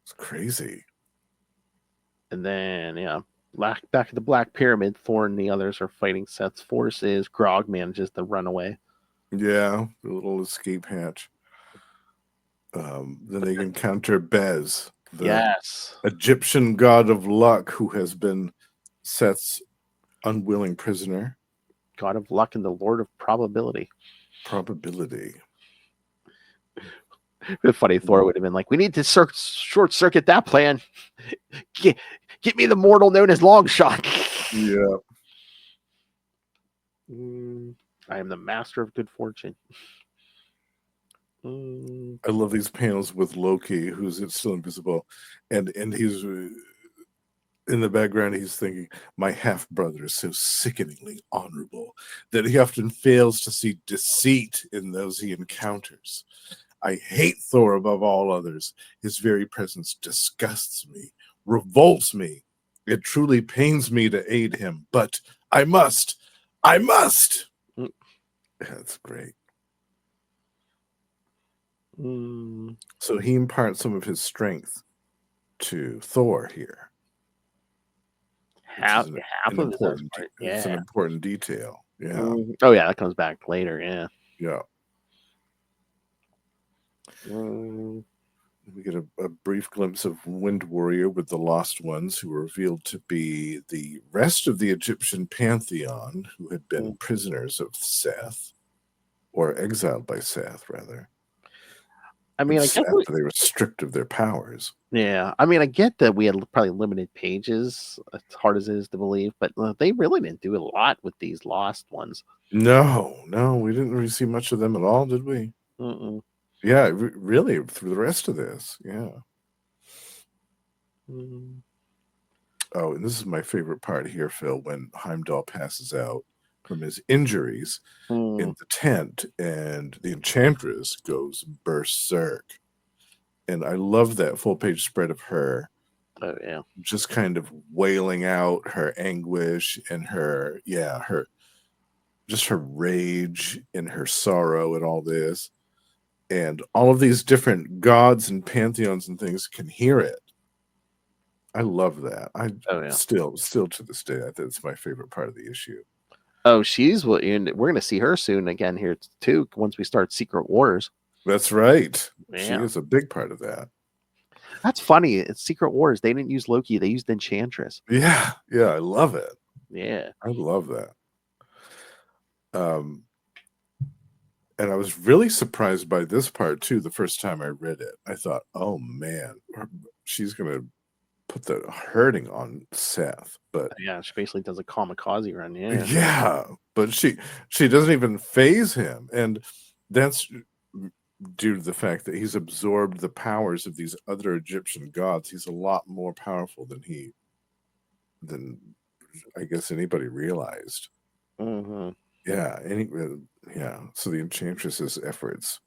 It's crazy. And then, back at the Black Pyramid, Thor and the others are fighting Seth's forces. Grog manages to run away. Yeah, the little escape hatch. Then they encounter Bez, the Egyptian god of luck, who has been Seth's unwilling prisoner. God of luck and the Lord of probability. The funny Thor would have been like, we need to short circuit that plan. Get me the mortal known as Longshot. Yeah. I am the master of good fortune. I love these panels with Loki, who's still invisible, and he's in the background. He's thinking, my half brother is so sickeningly honorable that he often fails to see deceit in those he encounters. I hate Thor above all others. His very presence disgusts me, revolts me. It truly pains me to aid him, but I must. That's great. So he imparts some of his strength to Thor here. half an of his important. part. It's an Yeah. important detail. Yeah, Oh yeah, that comes back later. Yeah. yeah. Mm, We get a brief glimpse of Wind Warrior with the Lost Ones, who were revealed to be the rest of the Egyptian pantheon who had been prisoners of Seth, or exiled by Seth, rather. I mean, I guess After they were stripped of their powers. yeah. I mean, I get that we had probably limited pages, as hard as it is to believe, but they really didn't do a lot with these lost ones. No, we didn't really see much of them at all, did we? Mm-mm. Yeah, really, through the rest of this. Yeah. Mm. Oh, and this is my favorite part here, Phil, when Heimdall passes out from his injuries in the tent, and the Enchantress goes berserk. And I love that full page spread of her. Oh yeah. Just kind of wailing out her anguish and her just her rage and her sorrow and all this. And all of these different gods and pantheons and things can hear it. I love that. Oh yeah. Still to this day, that's my favorite part of the issue. Oh, and we're gonna see her soon again here too. Once we start Secret Wars. That's right. Yeah. She is a big part of that. That's funny. It's Secret Wars. They didn't use Loki. They used Enchantress. Yeah, I love it. Yeah. I love that. And I was really surprised by this part too. The first time I read it, I thought, "Oh man, she's gonna put the hurting on Seth." But Yeah, she basically does a kamikaze run. Yeah. yeah, but she doesn't even phase him, and that's due to the fact that he's absorbed the powers of these other Egyptian gods. He's a lot more powerful than I guess anybody realized. Mm-hmm. Yeah, so the Enchantress's efforts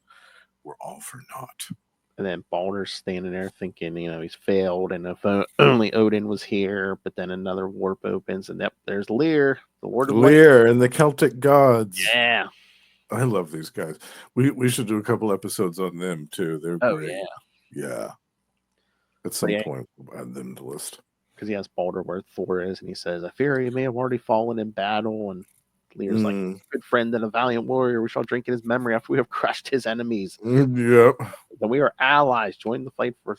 were all for naught. And then Balder's standing there thinking, he's failed, and if only Odin was here. But then another warp opens, and there's Lear, the Lord of Light. Lear and the Celtic gods. Yeah. I love these guys. We should do a couple episodes on them too. They're great. Yeah. At some point, we'll add them to the list. Because he asks Balder where Thor is, and he says, "I fear he may have already fallen in battle." And Lear's like, "Good friend and a valiant warrior. We shall drink in his memory after we have crushed his enemies. Yep. Then we are allies. Join the fight for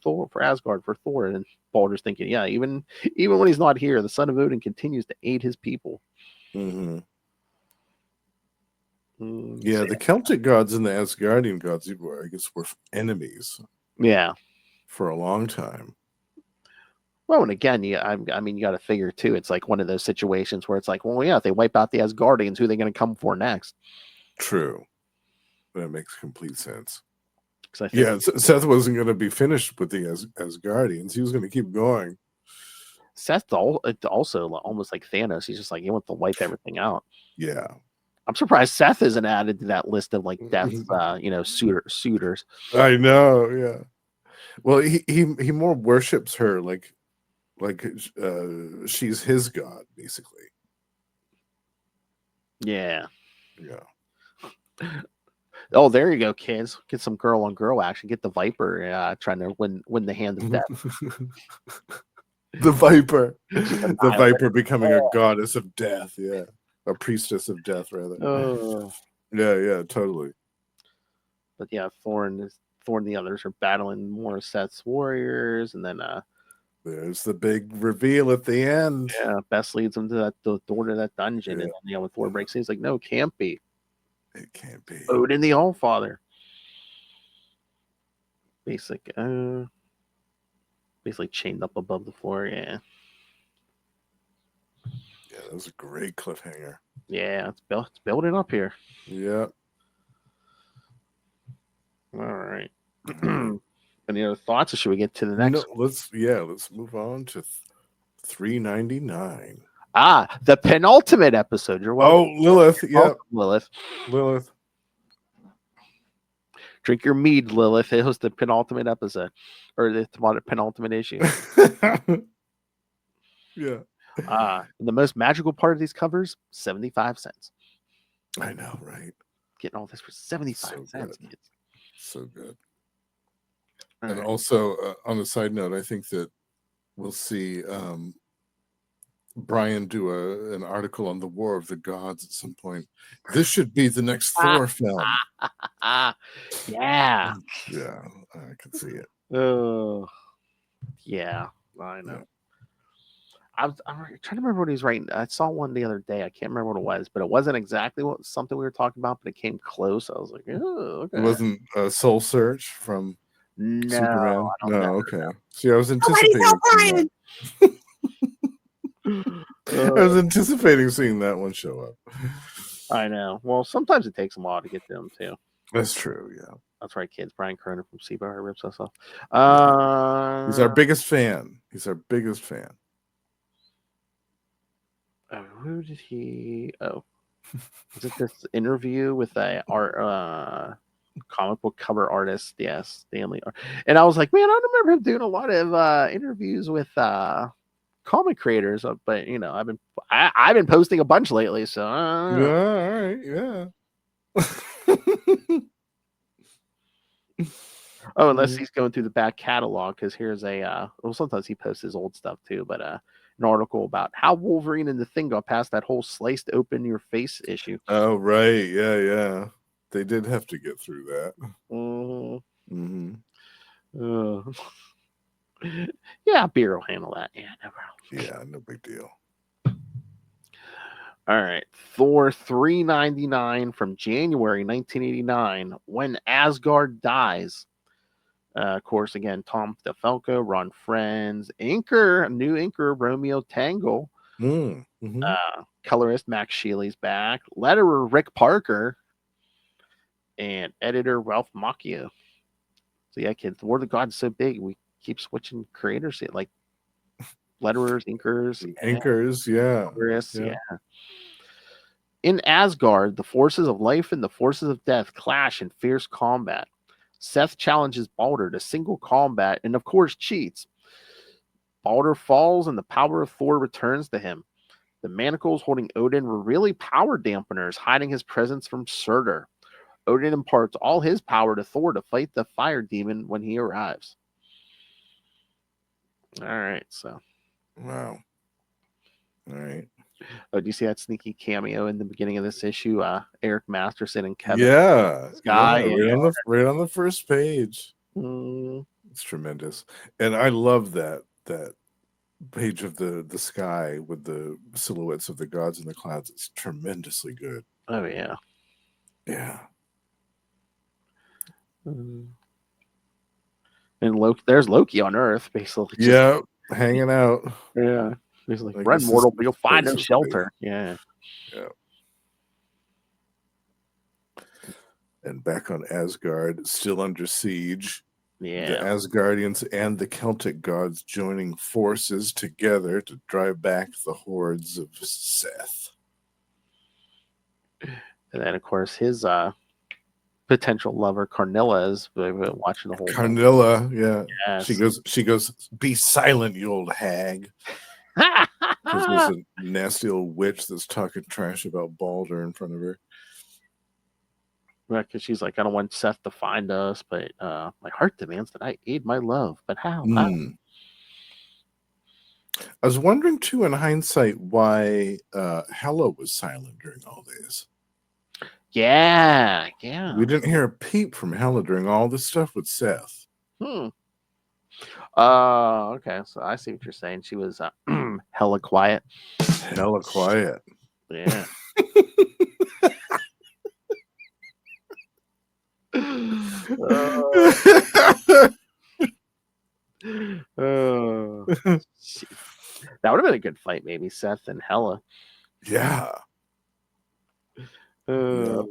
Thor, for Asgard, for Thor." And Balder's thinking, yeah, even when he's not here, the son of Odin continues to aid his people. Mm-hmm. Yeah, the Celtic gods and the Asgardian gods, I guess, were enemies. Yeah. For a long time. Well, and again, I mean, you got to figure too. It's like one of those situations where it's like, well, yeah, if they wipe out the Asgardians, who are they going to come for next? True. That makes complete sense. I think Seth wasn't going to be finished with the Asgardians. He was going to keep going. Seth's also almost like Thanos. He's just like, he wants to wipe everything out. Yeah. I'm surprised Seth isn't added to that list of like death's, suitors. I know. Yeah. Well, he more worships her like she's his god, basically. Yeah. Yeah. Oh, there you go, kids. Get some girl on girl action. Get the Viper trying to win the hand of death. The Viper. The Viper becoming a goddess of death. Yeah. A priestess of death, rather. Yeah, totally. But yeah, Thor and the others are battling more Seth's warriors, and then there's the big reveal at the end. Yeah, Bess leads him to the door to that dungeon, and when Thor breaks in, he's like, "No, it can't be. It can't be." Odin the Allfather. Basically chained up above the floor. Yeah. Yeah, that was a great cliffhanger. Yeah, it's building up here. Yeah. All right. Any other thoughts, or should we get to the next? No, let's move on to 399. The penultimate episode. You're welcome. Oh, Lilith. Yeah. Lilith. Drink your mead, Lilith. It was the penultimate episode, or the penultimate issue. Yeah. The most magical part of these covers, 75 cents. I know, right? Getting all this for 75 cents, kids. So good. And also, on a side note, I think that we'll see Brian do an article on the War of the Gods at some point. This should be the next Thor film. Yeah. Yeah, I can see it. Oh, yeah. I know. Yeah. I'm trying to remember what he's writing. I saw one the other day. I can't remember what it was, but it wasn't exactly something we were talking about, but it came close. I was like, oh, okay. It wasn't a Soul Search from No, Superman. I don't No, know. okay. See, I was Nobody anticipating. tell seeing that. I was anticipating seeing that one show up. I know. Well, sometimes it takes a while to get them too. That's true. Yeah, That's right, kids. Brian Cronin from Seabar rips us off. he's our biggest fan. He's our biggest fan. Who did he? Oh, was it this interview with a art comic book cover artist? Yes, Stanley. And I was like, man, I don't remember him doing a lot of interviews with comic creators. But you know, I've been posting a bunch lately, so Yeah, all right, yeah. Oh, unless he's going through the back catalog, because here's a well, sometimes he posts his old stuff too, but an article about how Wolverine and the Thing got past that whole sliced open your face issue. Oh, right. Yeah. They did have to get through that. Mm-hmm. Mm-hmm. Yeah, Beer will handle that. Yeah, no problem. Yeah, no big deal. All right, Thor 399 from January 1989. When Asgard dies. Of course, again, Tom DeFalco, Ron Friends, new inker Romeo Tangle, Mm-hmm. colorist Max Sheely's back, letterer Rick Parker, and editor Ralph Macchio. So yeah, kids, the War of the Gods is so big, we keep switching creators, like letterers, inkers, Yeah. colorists, yeah. In Asgard, the forces of life and the forces of death clash in fierce combat. Seth challenges Balder to single combat and, of course, cheats. Balder falls and the power of Thor returns to him. The manacles holding Odin were really power dampeners, hiding his presence from Surtur. Odin imparts all his power to Thor to fight the fire demon when he arrives. All right, so. Wow. All right. Oh, do you see that sneaky cameo in the beginning of this issue? Eric Masterson and Kevin. Yeah. Sky, right on the first page. It's tremendous. And I love that page of the sky with the silhouettes of the gods in the clouds. It's tremendously good. Oh, yeah. Yeah. And Loki, there's Loki on Earth, basically. Yeah, hanging out. Yeah. He's like, Like, run, this mortal, is but you'll find no basically- shelter. Yeah. Yeah. And back on Asgard, still under siege. Yeah. The Asgardians and the Celtic gods joining forces together to drive back the hordes of Seth. And then, of course, his potential lover, Carnilla, is watching the whole Carnilla, yeah. Yes. She goes, be silent, you old hag. Because there's a nasty old witch that's talking trash about Balder in front of her. Because she's like, I don't want Seth to find us, but my heart demands that I aid my love. But how? I was wondering, too, in hindsight, why Hela was silent during all this. Yeah. We didn't hear a peep from Hela during all this stuff with Seth. Okay. So I see what you're saying. She was hella quiet. Hella quiet. Yeah. That would have been a good fight, maybe Seth and Hela. Yeah. Yep.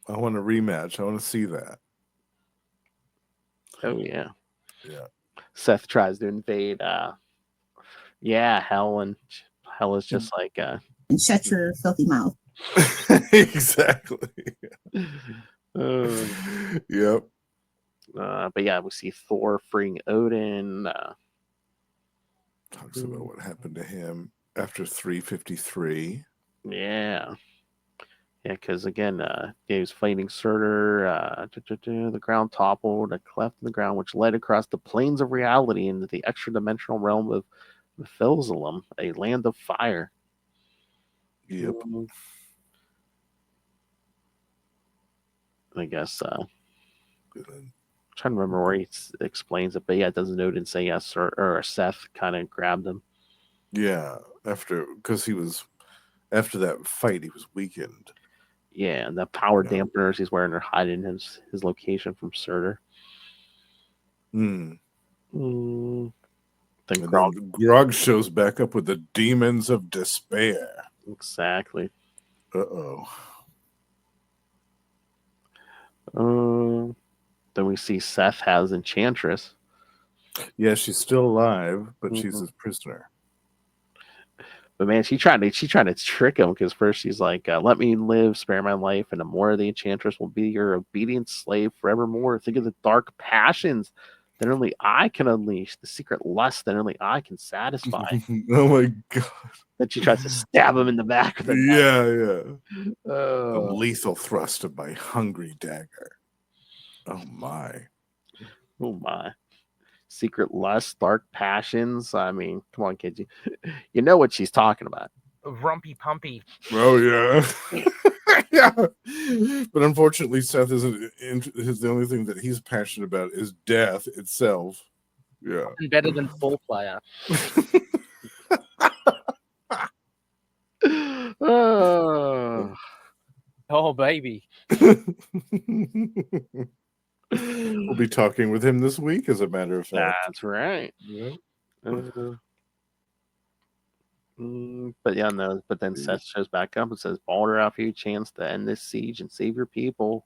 I want a rematch. I want to see that. Oh yeah. Yeah. Seth tries to invade Hela's just like and shut your filthy mouth. Exactly. Yep. But yeah, we see Thor freeing Odin. Talks about what happened to him after 353. Yeah. Yeah, because again, he was fighting Surtur. The ground toppled, a cleft in the ground, which led across the plains of reality into the extra-dimensional realm of Methuselah, a land of fire. Yep. I guess And then- trying to remember where he explains it, but yeah, doesn't Odin say yes or Seth kind of grabbed him? yeah, because he was after that fight, he was weakened. Yeah, and the power Yeah. dampeners he's wearing are hiding his location from Surtur. Mm. Then And Grog, then Grog shows back up with the demons of despair. exactly. Uh-oh. Then we see Seth has Enchantress. Yeah, she's still alive, but she's his prisoner. But man, she tried to trick him because first she's like, "Let me live, spare my life, and the more of the Enchantress will be your obedient slave forevermore. Think of the dark passions that only I can unleash, the secret lust that only I can satisfy." Oh my god. Then she tries to stab him in the back with a knife. Yeah. A Oh, lethal thrust of my hungry dagger. Oh my. oh my. Secret lust, dark passions. I mean, come on, kids. You know what she's talking about. Rumpy pumpy. Oh yeah. Yeah. But unfortunately, Seth isn't. The only thing that he's passionate about is death itself. Yeah. Better than full player. Oh. Oh baby. We'll be talking with him this week, as a matter of fact. That's right. Yeah. But yeah, no. But then Seth shows back up and says, "Balder, I'll give you a chance to end this siege and save your people."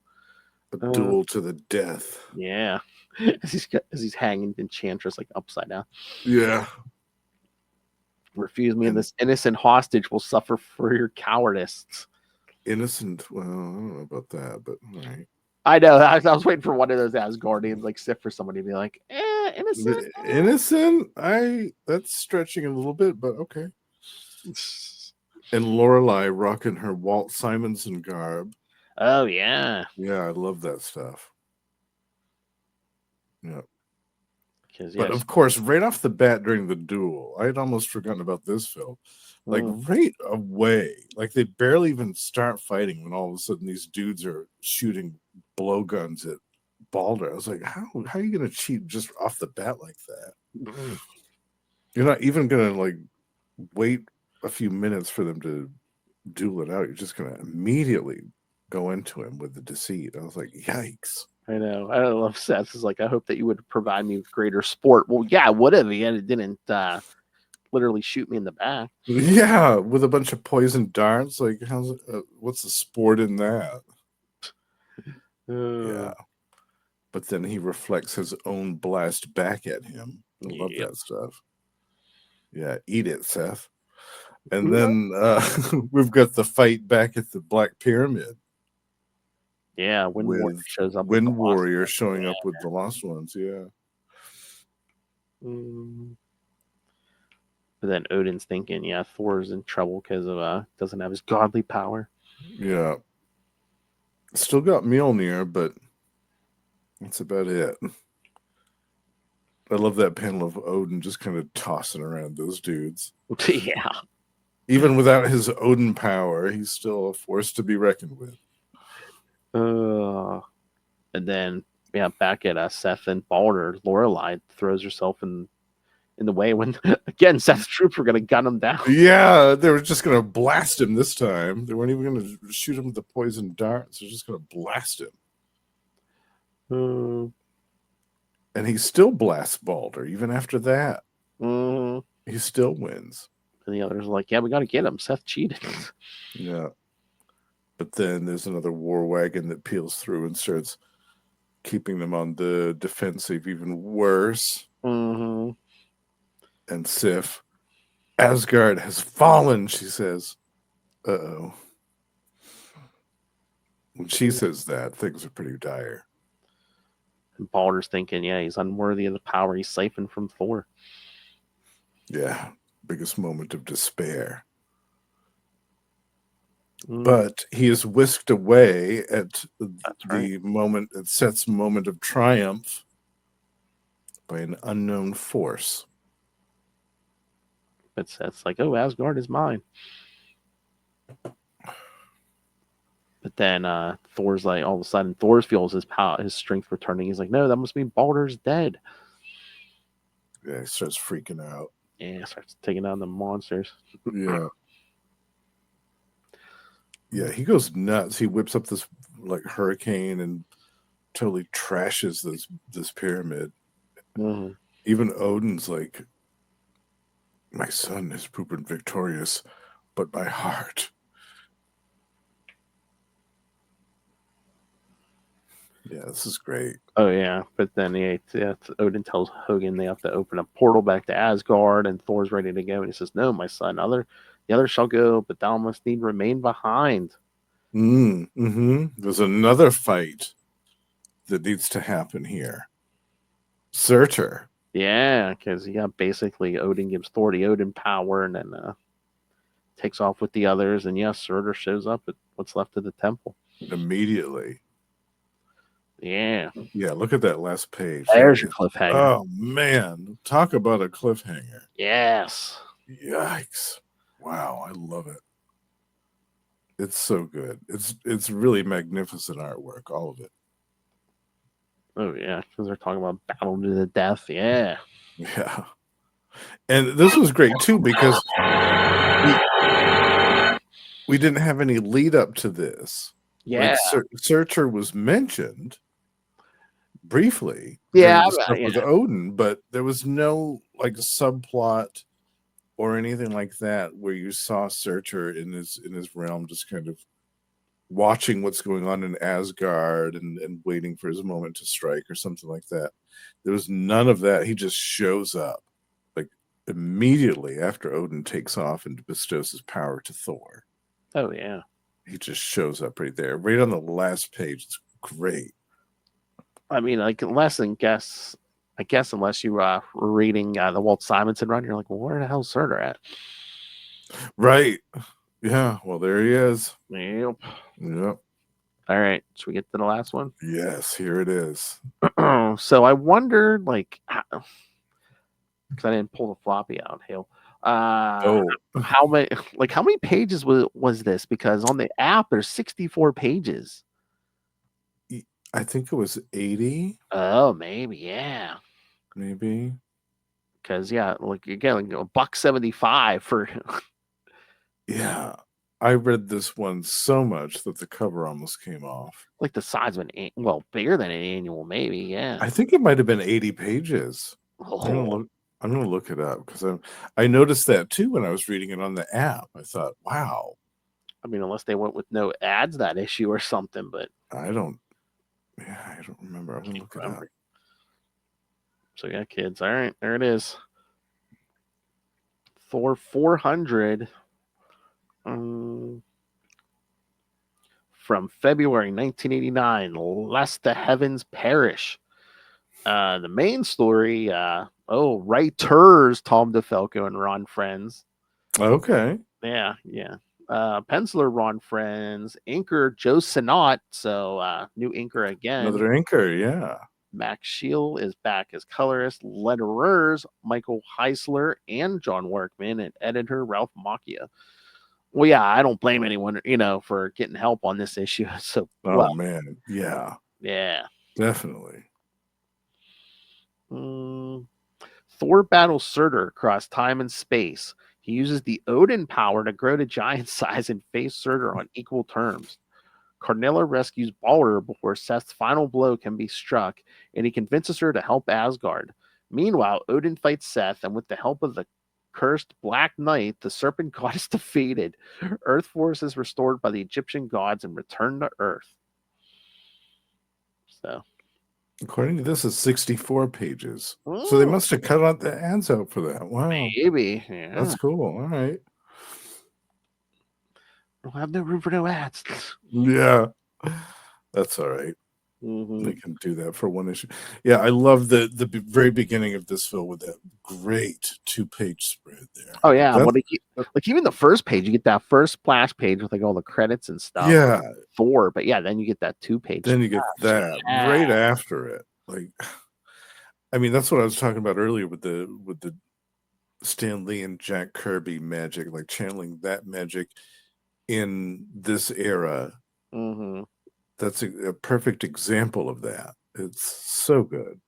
A duel to the death. Yeah, as he's hanging Enchantress like upside down. Yeah. Refuse me, and this innocent hostage will suffer for your cowardice. Innocent. Well, I don't know about that, but all right. I know. I was waiting for one of those Asgardians, like Sith, for somebody to be like, innocent. Innocent? That's stretching a little bit, but okay. And Lorelai rocking her Walt Simonson garb. Oh yeah. Yeah, I love that stuff. Yeah. But of course, right off the bat during the duel, I had almost forgotten about this, Phil. Like right away, like they barely even start fighting when all of a sudden these dudes are shooting blowguns at Balder. I was like, how are you going to cheat just off the bat like that? You're not even going to like wait a few minutes for them to duel it out. You're just going to immediately go into him with the deceit. I was like, yikes. I know. I love Seth. It's like, I hope that you would provide me with greater sport. Well, yeah, I would have. He didn't literally shoot me in the back. Yeah, with a bunch of poison darts. Like, what's the sport in that? Yeah. But then he reflects his own blast back at him. I love that stuff. Yeah, eat it, Seth. And then we've got the fight back at the Black Pyramid. Yeah, Wind Warrior shows up. Wind Warrior showing up with the Lost Ones, yeah. But then Odin's thinking, yeah, Thor's in trouble because of doesn't have his godly power. Yeah. Still got Mjolnir, but that's about it. I love that panel of Odin just kind of tossing around those dudes. Yeah. Even without his Odin power, he's still a force to be reckoned with. And then, yeah, back at Seth and Balder, Lorelai throws herself in the way when, again, Seth's troops were going to gun him down. Yeah, they were just going to blast him this time. They weren't even going to shoot him with the poison darts. They're just going to blast him. And he still blasts Balder, even after that. He still wins. And the others are like, yeah, we got to get him. Seth cheated. Yeah. But then there's another war wagon that peels through and starts keeping them on the defensive even worse. And Sif, Asgard has fallen, she says. Uh-oh. When she says that, things are pretty dire. And Balder's thinking, yeah, he's unworthy of the power he siphoned from Thor. Yeah, biggest moment of despair. But he is whisked away at the moment, at Seth's moment of triumph, by an unknown force. But Seth's like, oh, Asgard is mine. But then Thor's like, all of a sudden, Thor feels his strength returning. He's like, no, that must mean Baldur's dead. Yeah, he starts freaking out. Yeah, starts taking down the monsters. Yeah. Yeah, he goes nuts. He whips up this like hurricane and totally trashes this pyramid. Mhm. Even Odin's like, my son has proven victorious, but my heart. Yeah, this is great. Oh yeah, but then Odin tells Hogan they have to open a portal back to Asgard, and Thor's ready to go, and he says, "No, my son, the others shall go, but thou must need remain behind." There's another fight that needs to happen here. Surtur. Yeah, because basically Odin gives Thor the Odin power, and then takes off with the others, and yes, Surtur shows up at what's left of the temple Immediately. Yeah, Look at that last page. there's your cliffhanger. Oh man, talk about a cliffhanger. Yes. Yikes. Wow, I love it. It's so good. It's really magnificent artwork, all of it. Oh yeah, because they're talking about battle to the death. Yeah. Yeah. And this was great too because we didn't have any lead up to this. Yeah. Like, Surtur was mentioned briefly. Yeah, the stuff with Odin, but there was no like subplot or anything like that where you saw Surtur in his realm just kind of watching what's going on in Asgard and waiting for his moment to strike or something like that. There was none of that. He just shows up like immediately after Odin takes off and bestows his power to Thor. Oh yeah. He just shows up right there, right on the last page. It's great. I mean, like unless you were reading the Walt Simonson run, you're like, well, where the hell's Surtur at? Right. Yeah. Well, there he is. Yep. Yep. All right. Should we get to the last one? Yes, here it is. So I wondered, like, because I didn't pull the floppy out, Hale. How many pages was this? Because on the app there's 64 pages. I think it was 80. Oh, maybe, yeah. Maybe. Because like again, like $1.75 for. Yeah, I read this one so much that the cover almost came off. Like the size of bigger than an annual, maybe. Yeah. I think it might have been 80 pages. Oh. I'm gonna look it up because I noticed that too when I was reading it on the app. I thought, wow. I mean, unless they went with no ads that issue or something, but I don't remember. I'm gonna look it up. So yeah, kids. All right, there it is. Thor 400 from February 1989. Lest the heavens perish. The main story. Writers Tom DeFalco and Ron Friends. Okay. Yeah. Penciler Ron Friends, inker Joe Sinott, so new inker again. Another inker, yeah. Max Shield is back as colorist. Letterers Michael Heisler and John Workman, and editor Ralph Macchia. Well, yeah, I don't blame anyone, for getting help on this issue. So, man, yeah, definitely. Thor battles Surtur across time and space. He uses the Odin power to grow to giant size and face Surtur on equal terms. Carnilla rescues Balder before Seth's final blow can be struck, and he convinces her to help Asgard. Meanwhile, Odin fights Seth, and with the help of the cursed Black Knight, the serpent god is defeated. Earth force is restored by the Egyptian gods and returned to Earth. So, according to this, it's 64 pages. So they must have cut out the ads out for that. Wow. Maybe. Yeah. That's cool. All right. We'll have no room for no ads. Yeah. That's all right. Mm-hmm. They can do that for one issue. Yeah, I love the very beginning of this film with that great 2-page spread there. Oh yeah, like even the first page, you get that first splash page with like all the credits and stuff. Yeah, Thor, but yeah, then you get that 2-page. Then you get that right after it. Like, I mean, that's what I was talking about earlier with the Stan Lee and Jack Kirby magic, like channeling that magic in this era. Mm-hmm. That's a perfect example of that. It's so good.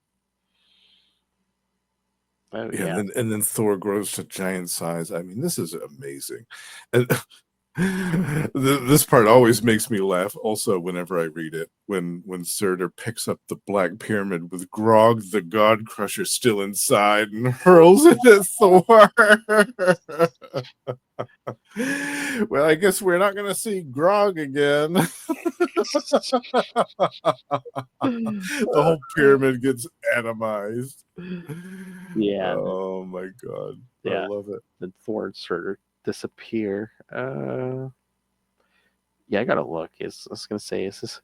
Oh, Yeah, yeah. and then Thor grows to giant size. I mean, this is amazing. And this part always makes me laugh. Also, whenever I read it, when Surtur picks up the Black Pyramid with Grog the God Crusher still inside and hurls it at Thor. Well, I guess we're not going to see Grog again. The whole pyramid gets atomized. Yeah. Oh my god. I Yeah. love it. Then Thor and Surtur disappear. Yeah, I gotta look. I was gonna say, is this?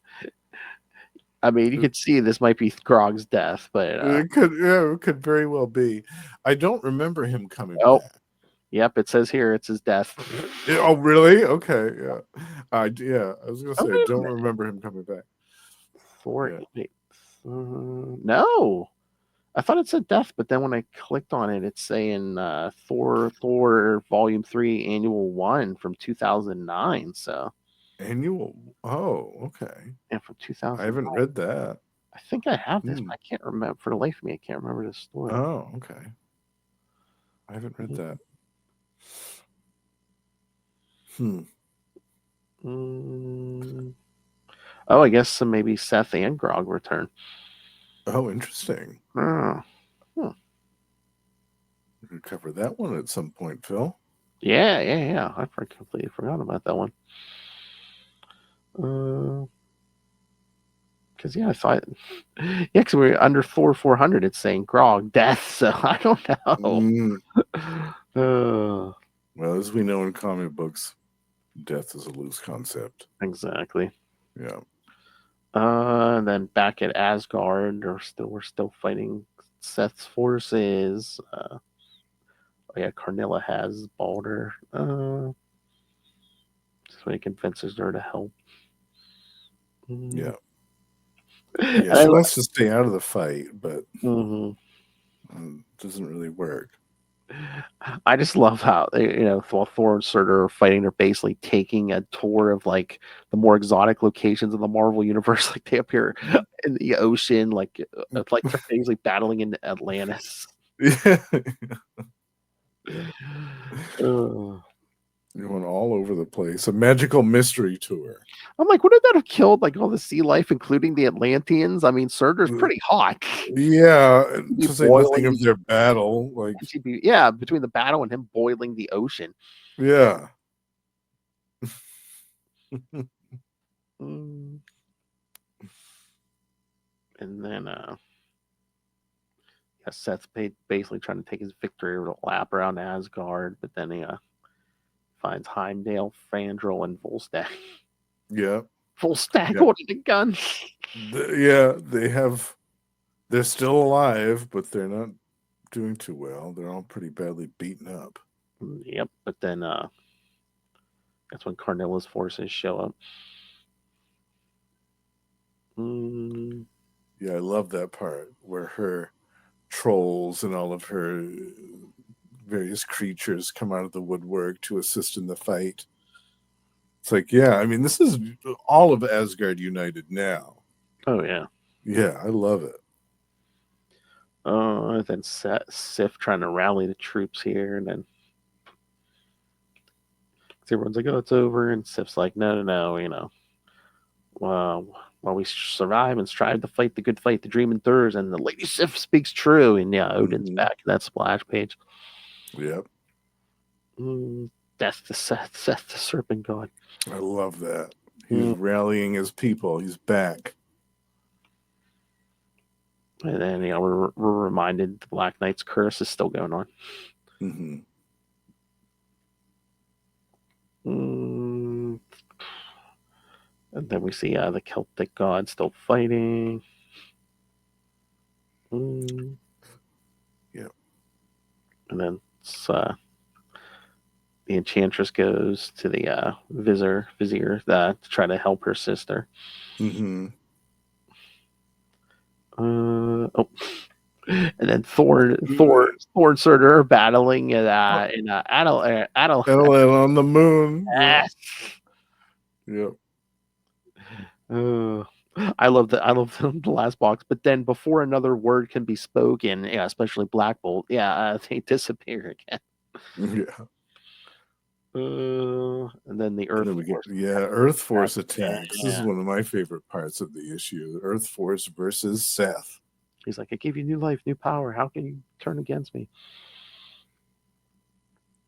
I mean, you could see this might be Grog's death, but It could very well be. I don't remember him coming back. Yep, it says here it's his death. Oh, really? Okay, yeah. I was gonna say I wait a don't minute. remember him coming back. Thor. Yeah. Wait, no, I thought it said death, but then when I clicked on it, it's saying Thor Volume 3, Annual 1 from 2009. So Annual. Oh, okay. and from 2000. I haven't read that. I think I have this, but I can't remember for the life of me. I can't remember the story. Oh, okay. I haven't read that. Oh, I guess maybe Seth and Grog return. Oh, interesting. Oh. We can cover that one at some point, Phil. Yeah. I completely forgot about that one. Because I thought, because we're under 400. It's saying Grog death, so I don't know. Well, as we know in comic books, death is a loose concept. Exactly. Yeah. And then back at Asgard, we're still fighting Seth's forces. Carnilla has Balder. So he convinces her to help. Yeah. Yeah, she wants to stay out of the fight, but it doesn't really work. I just love how while Thor and Surtur are fighting, they're basically taking a tour of like the more exotic locations of the Marvel universe. Like they appear in the ocean, like they're basically battling in Atlantis. Yeah. You're going all over the place. A magical mystery tour. I'm like, wouldn't that have killed like all the sea life, including the Atlanteans? I mean, Surtur's pretty hot. Yeah, to say nothing of their battle. Like, between the battle and him boiling the ocean. Yeah. And then Seth's basically trying to take his victory lap around Asgard, but then he finds Heimdall, Fandral, and Volstagg. Yeah. Volstagg holding a gun. They're still alive, but they're not doing too well. They're all pretty badly beaten up. Yep, but then that's when Carnilla's forces show up. Yeah, I love that part where her trolls and all of her various creatures come out of the woodwork to assist in the fight. It's like, I mean, this is all of Asgard united now. Oh, yeah. Yeah, I love it. And then Sif trying to rally the troops here, and then everyone's like, "Oh, it's over," and Sif's like, "No, while we survive and strive to fight the good fight, the dream endures, and the Lady Sif speaks true." And Odin's back in that splash page. Yep. Death to Seth the Serpent God. I love that. He's rallying his people. He's back. And then we're reminded the Black Knight's curse is still going on. And then we see the Celtic god still fighting. Yep. And then the Enchantress goes to the Vizier to try to help her sister. And then Thor and Surtur are battling in Adel on the moon. Yes. Yep. I love the last box, but then before another word can be spoken, yeah, especially Black Bolt, they disappear again. Yeah. And then the And Earth then we get Force. Earth Force attacks. This is Yeah. one of my favorite parts of the issue. Earth Force versus Seth. He's like, I gave you new life, new power. How can you turn against me?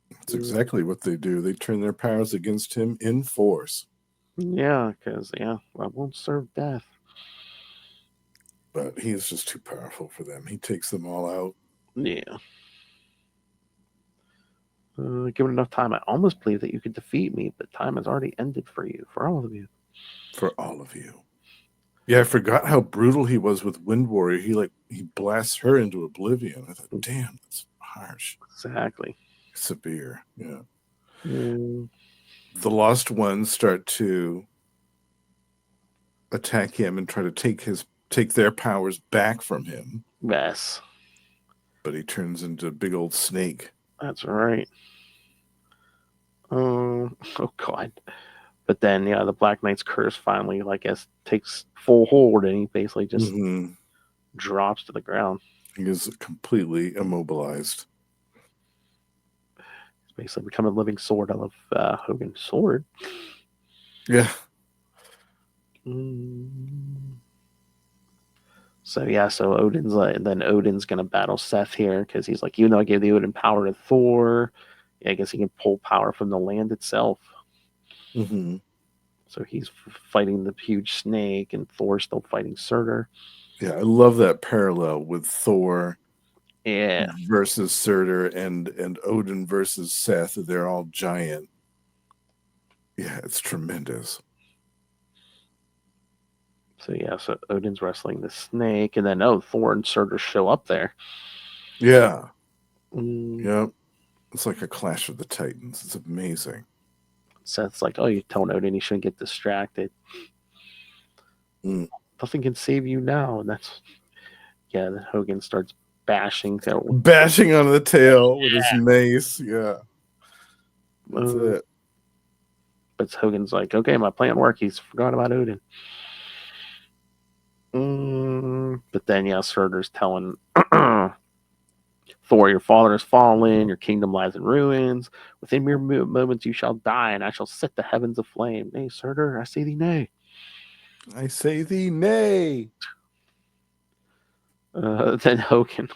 That's exactly what they do. They turn their powers against him in force. Yeah, because I won't serve death. But he's just too powerful for them. He takes them all out. Yeah. Given enough time, I almost believe that you could defeat me, but time has already ended for you, for all of you. For all of you. Yeah, I forgot how brutal he was with Wind Warrior. He blasts her into oblivion. I thought, damn, that's harsh. Exactly. Severe. Yeah. Mm. The Lost Ones start to attack him and try to take their powers back from him. Yes. But he turns into a big old snake. That's right. Oh God. But then, the Black Knight's curse finally, takes full hold, and he basically just drops to the ground. He is completely immobilized. He's basically become a living sword. I love Hogan's sword. Yeah. So Odin's Odin's gonna battle Seth here because he's like, even though I gave the Odin power to Thor, I guess he can pull power from the land itself. Mm-hmm. So he's fighting the huge snake, and Thor's still fighting Surtur. Yeah, I love that parallel with Thor versus Surtur and Odin versus Seth. They're all giant. Yeah, it's tremendous. So Odin's wrestling the snake, and then Thor and Surtur show up there. Yeah. Yep. It's like a clash of the titans. It's amazing. Seth's like, oh, you're telling Odin he shouldn't get distracted. Nothing can save you now. And then Hogan starts bashing on the tail with his mace. Yeah. That's it. But Hogan's like, okay, my plan worked. He's forgot about Odin. But then, Surtur's telling Thor, your father has fallen, your kingdom lies in ruins. Within mere moments you shall die, and I shall set the heavens aflame. Nay, Surtur, I say thee nay. I say thee nay. Then Hogan,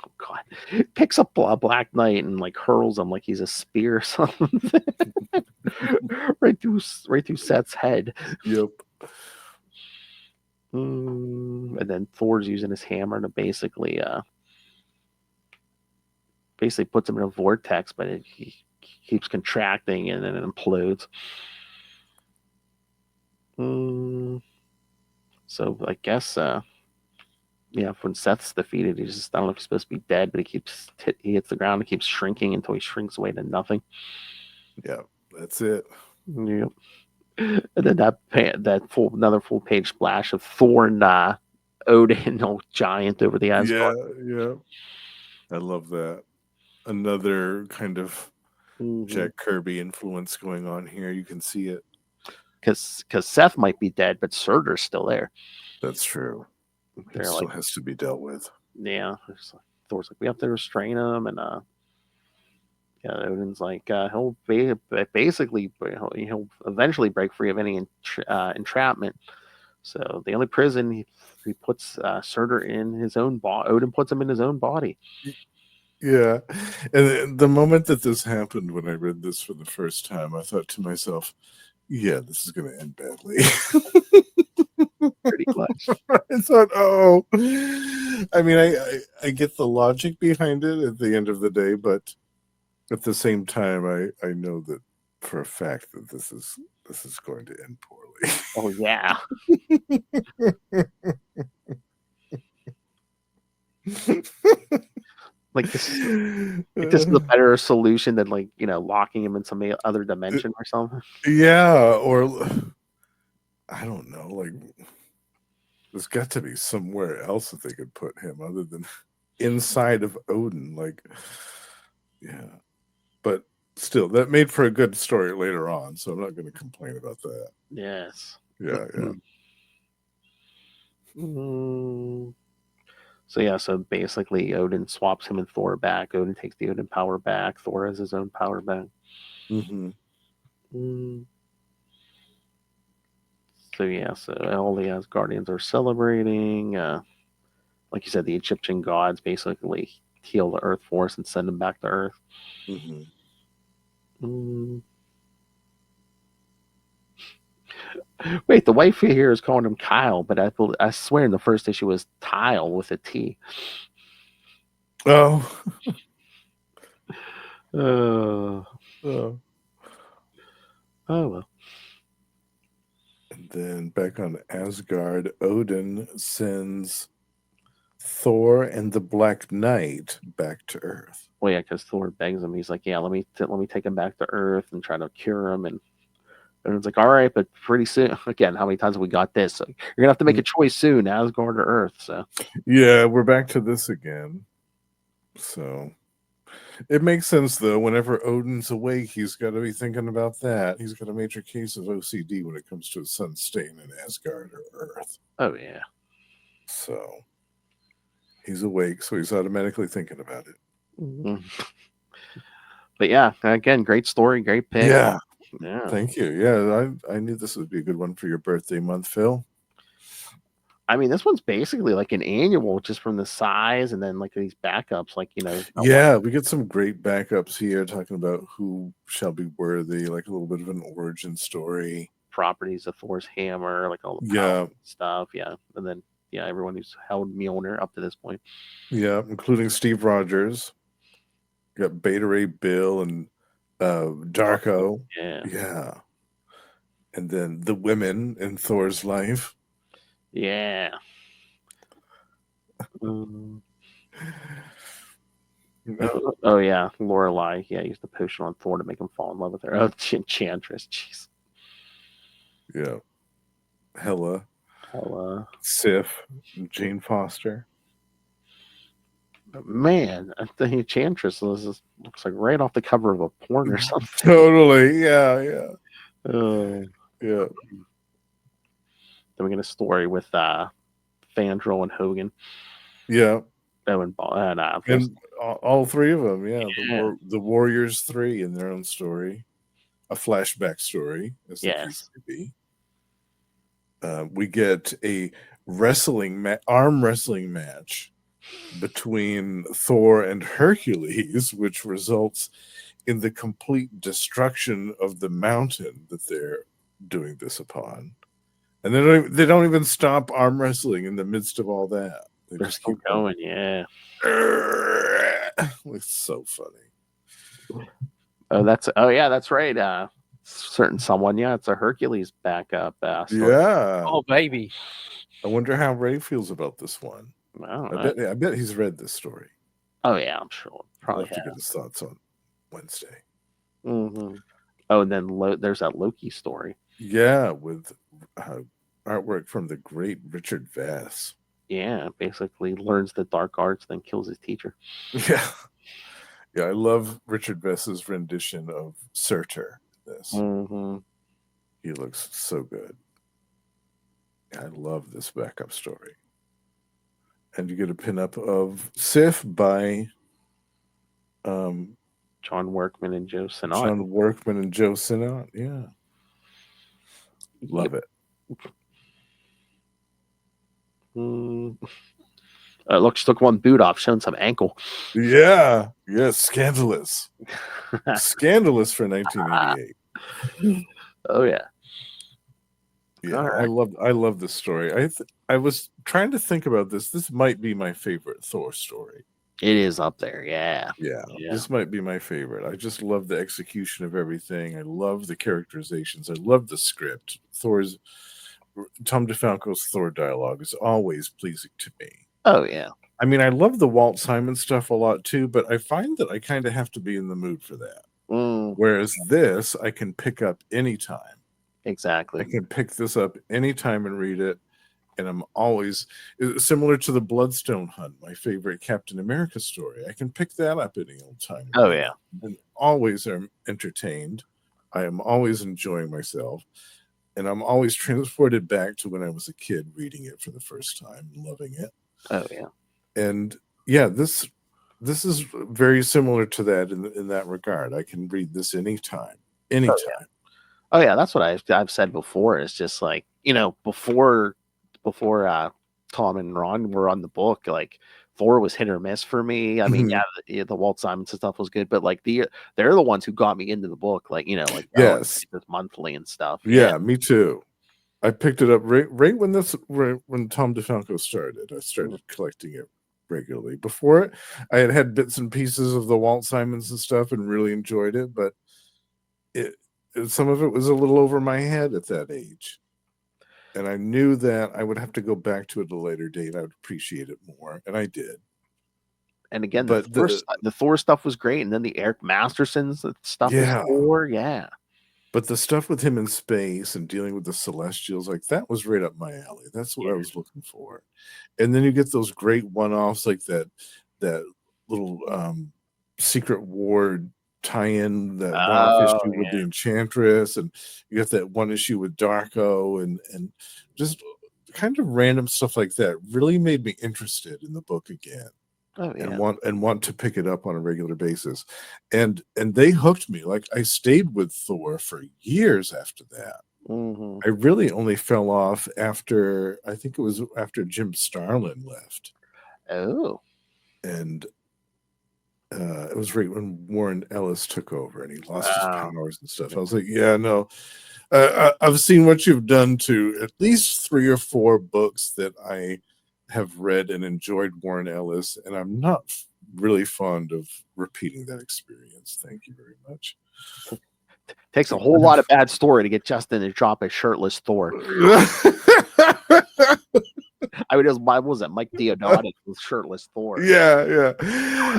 picks up a Black Knight and hurls him like he's a spear or something. right through Seth's head. Yep. And then Thor's using his hammer to basically puts him in a vortex, but he keeps contracting and then it implodes. So I guess when Seth's defeated, I don't know if he's supposed to be dead, but he hits the ground and keeps shrinking until he shrinks away to nothing. Yeah, that's it. Yep. And then another full page splash of Thor and Odin, giant over the Asgard. Yeah. I love that. Another kind of Jack Kirby influence going on here. You can see it. Because Seth might be dead, but Surtur's still there. That's true. He still has to be dealt with. Yeah. Thor's like, we have to restrain him, and Odin's like, he'll eventually break free of any entrapment. So the only prison he puts Surtur in his own body. Odin puts him in his own body. Yeah, and the moment that this happened, when I read this for the first time, I thought to myself, "Yeah, this is going to end badly." Pretty much. I thought, oh, I mean, I get the logic behind it at the end of the day, but at the same time, I know that for a fact that this is going to end poorly. Oh yeah. This is a better solution than locking him in some other dimension or something. Yeah, or I don't know, there's got to be somewhere else that they could put him other than inside of Odin. Yeah. But still, that made for a good story later on, so I'm not going to complain about that. Yes. Yeah. Mm. So yeah, so basically Odin swaps him and Thor back. Odin takes the Odin power back. Thor has his own power back. Mm-hmm. Mm. So yeah, so all the Asgardians are celebrating. Like you said, the Egyptian gods basically heal the Earth Force and send them back to Earth. Mm-hmm. Mm. Wait, the wife here is calling him Kyle, but I swear in the first issue was Tile with a T. Oh. Oh, Oh. well. And then back on Asgard, Odin sends Thor and the Black Knight back to Earth. Well, yeah, because Thor begs him. He's like, "Yeah, let me take him back to Earth and try to cure him." And it's like, "All right, but pretty soon, again, how many times have we got this? So you're gonna have to make a choice soon, Asgard or Earth." So Yeah, we're back to this again. So it makes sense though. Whenever Odin's awake, he's got to be thinking about that. He's got a major case of OCD when it comes to his son staying in Asgard or Earth. oh yeah. So he's awake, so he's automatically thinking about it. Mhm. But yeah, again, great story, great pick. Yeah. Yeah. Thank you. Yeah, I knew this would be a good one for your birthday month, Phil. I mean, this one's basically like an annual, just from the size, and then like these backups, like Yeah, we get some great backups here talking about who shall be worthy, like a little bit of an origin story. properties of Thor's hammer, like all the Yeah, stuff. Yeah, and then everyone who's held Mjolnir up to this point. yeah, including Steve Rogers. You got Beta Ray Bill and Darko. Yeah, Yeah. And then the women in Thor's life. yeah. Mm. Oh yeah, Lorelai. Yeah, used the potion on Thor to make him fall in love with her. Oh, Enchantress. Jeez. Yeah. Hela, Hell, Sif, Jane Foster. man, the Enchantress looks like right off the cover of a porn or something. Totally. Yeah. Oh. Yeah. Then we get a story with Fandral and Hogan. Yeah. Oh, and all three of them. Yeah. Yeah. The Warriors 3 in their own story. A flashback story, as the case may be. We get a arm wrestling match between Thor and Hercules, which results in the complete destruction of the mountain that they're doing this upon. And they don't even stop arm wrestling in the midst of all that. They're just still going. Yeah. It's so funny. That's right. Certain someone. Yeah, it's a Hercules backup. Story. Yeah. Oh, baby. I wonder how Ray feels about this one. I bet he's read this story. Oh yeah, I'm sure. Probably I'll have to get his thoughts on Wednesday. Mm-hmm. Oh, and then there's that Loki story. Yeah, with artwork from the great Richard Vass. Yeah, basically learns the dark arts, then kills his teacher. Yeah. Yeah, I love Richard Vass's rendition of Surtur. This. Mm-hmm. He looks so good. I love this backup story. And you get a pinup of Sif by John Workman and Joe Sinnott. John Workman and Joe Sinnott. Yeah. Love it. Look, she took one boot off, showing some ankle. Yeah. Scandalous. Scandalous for 1988. Oh yeah. Yeah, right. I love this story. I was trying to think about this. This might be my favorite Thor story. It is up there, yeah. This might be my favorite. I just love the execution of everything. I love the characterizations. I love the script. Tom DeFalco's Thor dialogue is always pleasing to me. Oh yeah. I mean, I love the Walt Simon stuff a lot too, but I find that I kind of have to be in the mood for that. Whereas this, I can pick up anytime. Exactly. I can pick this up anytime and read it. and I'm always similar to the Bloodstone Hunt, my favorite Captain America story. I can pick that up any old time. Oh, yeah. And always am entertained. I am always enjoying myself, and I'm always transported back to when I was a kid reading it for the first time, loving it. Oh, yeah. And yeah, this is very similar to that in that regard. I can read this anytime. Oh yeah, that's what I've said before. It's just like, before Tom and Ron were on the book, like Thor was hit or miss for me. I mean, the Walt Simonson stuff was good, but like they're the ones who got me into the book. Like, like Yes, this monthly and stuff. yeah, me too. I picked it up right when Tom DeFalco started. I started collecting it regularly. Before it, I had bits and pieces of the Walt Simonson stuff and really enjoyed it, but some of it was a little over my head at that age. And I knew that I would have to go back to it at a later date. I would appreciate it more. And I did. And again, but the Thor stuff was great. And then the Eric Masterson's stuff is Thor. Yeah. But the stuff with him in space and dealing with the Celestials, like that was right up my alley. That's what I was looking for. And then you get those great one-offs like that little Secret War tie-in, that one-off issue with the Enchantress, and you got that one issue with Darko, and just kind of random stuff like that really made me interested in the book again. And want to pick it up on a regular basis. And they hooked me. Like I stayed with Thor for years after that. Mm-hmm. I really only fell off after, I think it was after Jim Starlin left. Oh. And it was right when Warren Ellis took over and he lost his powers and stuff. I was like, yeah, no. I've seen what you've done to at least 3 or 4 books that I have read and enjoyed Warren Ellis, and I'm not really fond of repeating that experience. Thank you very much. Takes a whole lot of bad story to get Justin to drop a shirtless Thor. I mean, what was it, Mike Deodato with shirtless Thor? Yeah.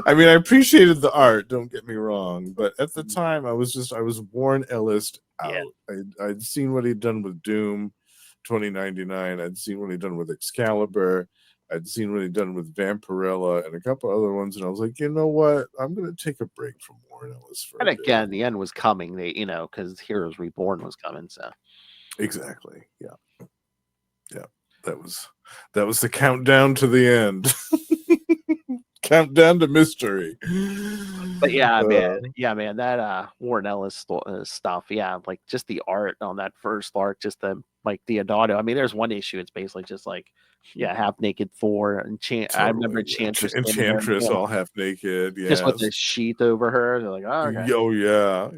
I mean, I appreciated the art, don't get me wrong, but at the time I was Warren Ellis out. Yeah. I'd seen what he'd done with Doom 2099. I'd seen what he'd done with Excalibur. I'd seen what he'd done with Vampirella and a couple other ones, and I was like, you know what? I'm going to take a break from Warren Ellis for and a again, bit. The end was coming. They, because Heroes Reborn was coming. So exactly, yeah. That was the countdown to the end. Countdown to mystery. But yeah, man, that Warren Ellis stuff, like just the art on that first arc, just the Mike Deodato. I mean, there's one issue. It's basically just like, half naked Thor and totally. I remember Enchantress all half naked, just with the sheet over her. They're like, oh, okay. Oh yeah.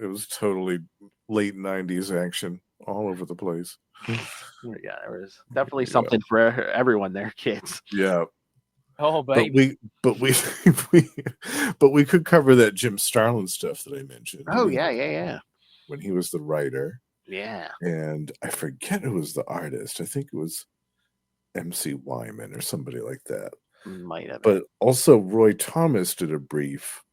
It was totally late 90s action all over the place. Yeah, there was definitely something for everyone there, kids. Yeah. Oh, baby. But we could cover that Jim Starlin stuff that I mentioned. Oh, yeah. When he was the writer. Yeah. And I forget who was the artist. I think it was MC Wyman or somebody like that. Might have. But also Roy Thomas did a brief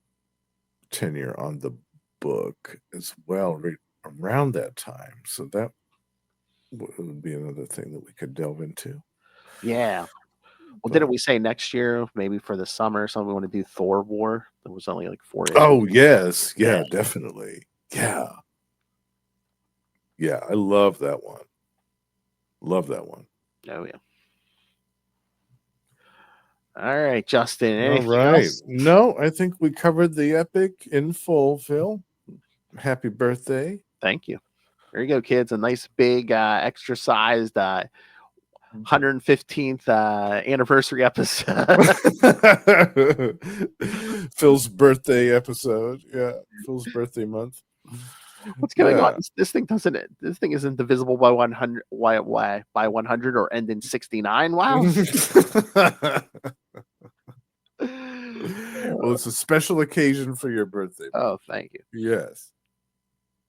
tenure on the book as well, right around that time. So that would be another thing that we could delve into. Yeah. Well, didn't we say next year, maybe for the summer, something we want to do Thor War? There was only like 4 issues. Oh, yes. Yeah, definitely. Yeah. Yeah, I love that one. Love that one. Oh, yeah. All right, Justin. All right. Else? No, I think we covered the epic in full, Phil. Happy birthday. Thank you. There you go, kids. A nice big extra-sized 115th anniversary episode. Phil's birthday episode. Yeah, Phil's birthday month. What's going on? This thing isn't divisible by 100. Why by 100 or end in 69? Wow. Well, it's a special occasion for your birthday. Oh, thank you. Yes.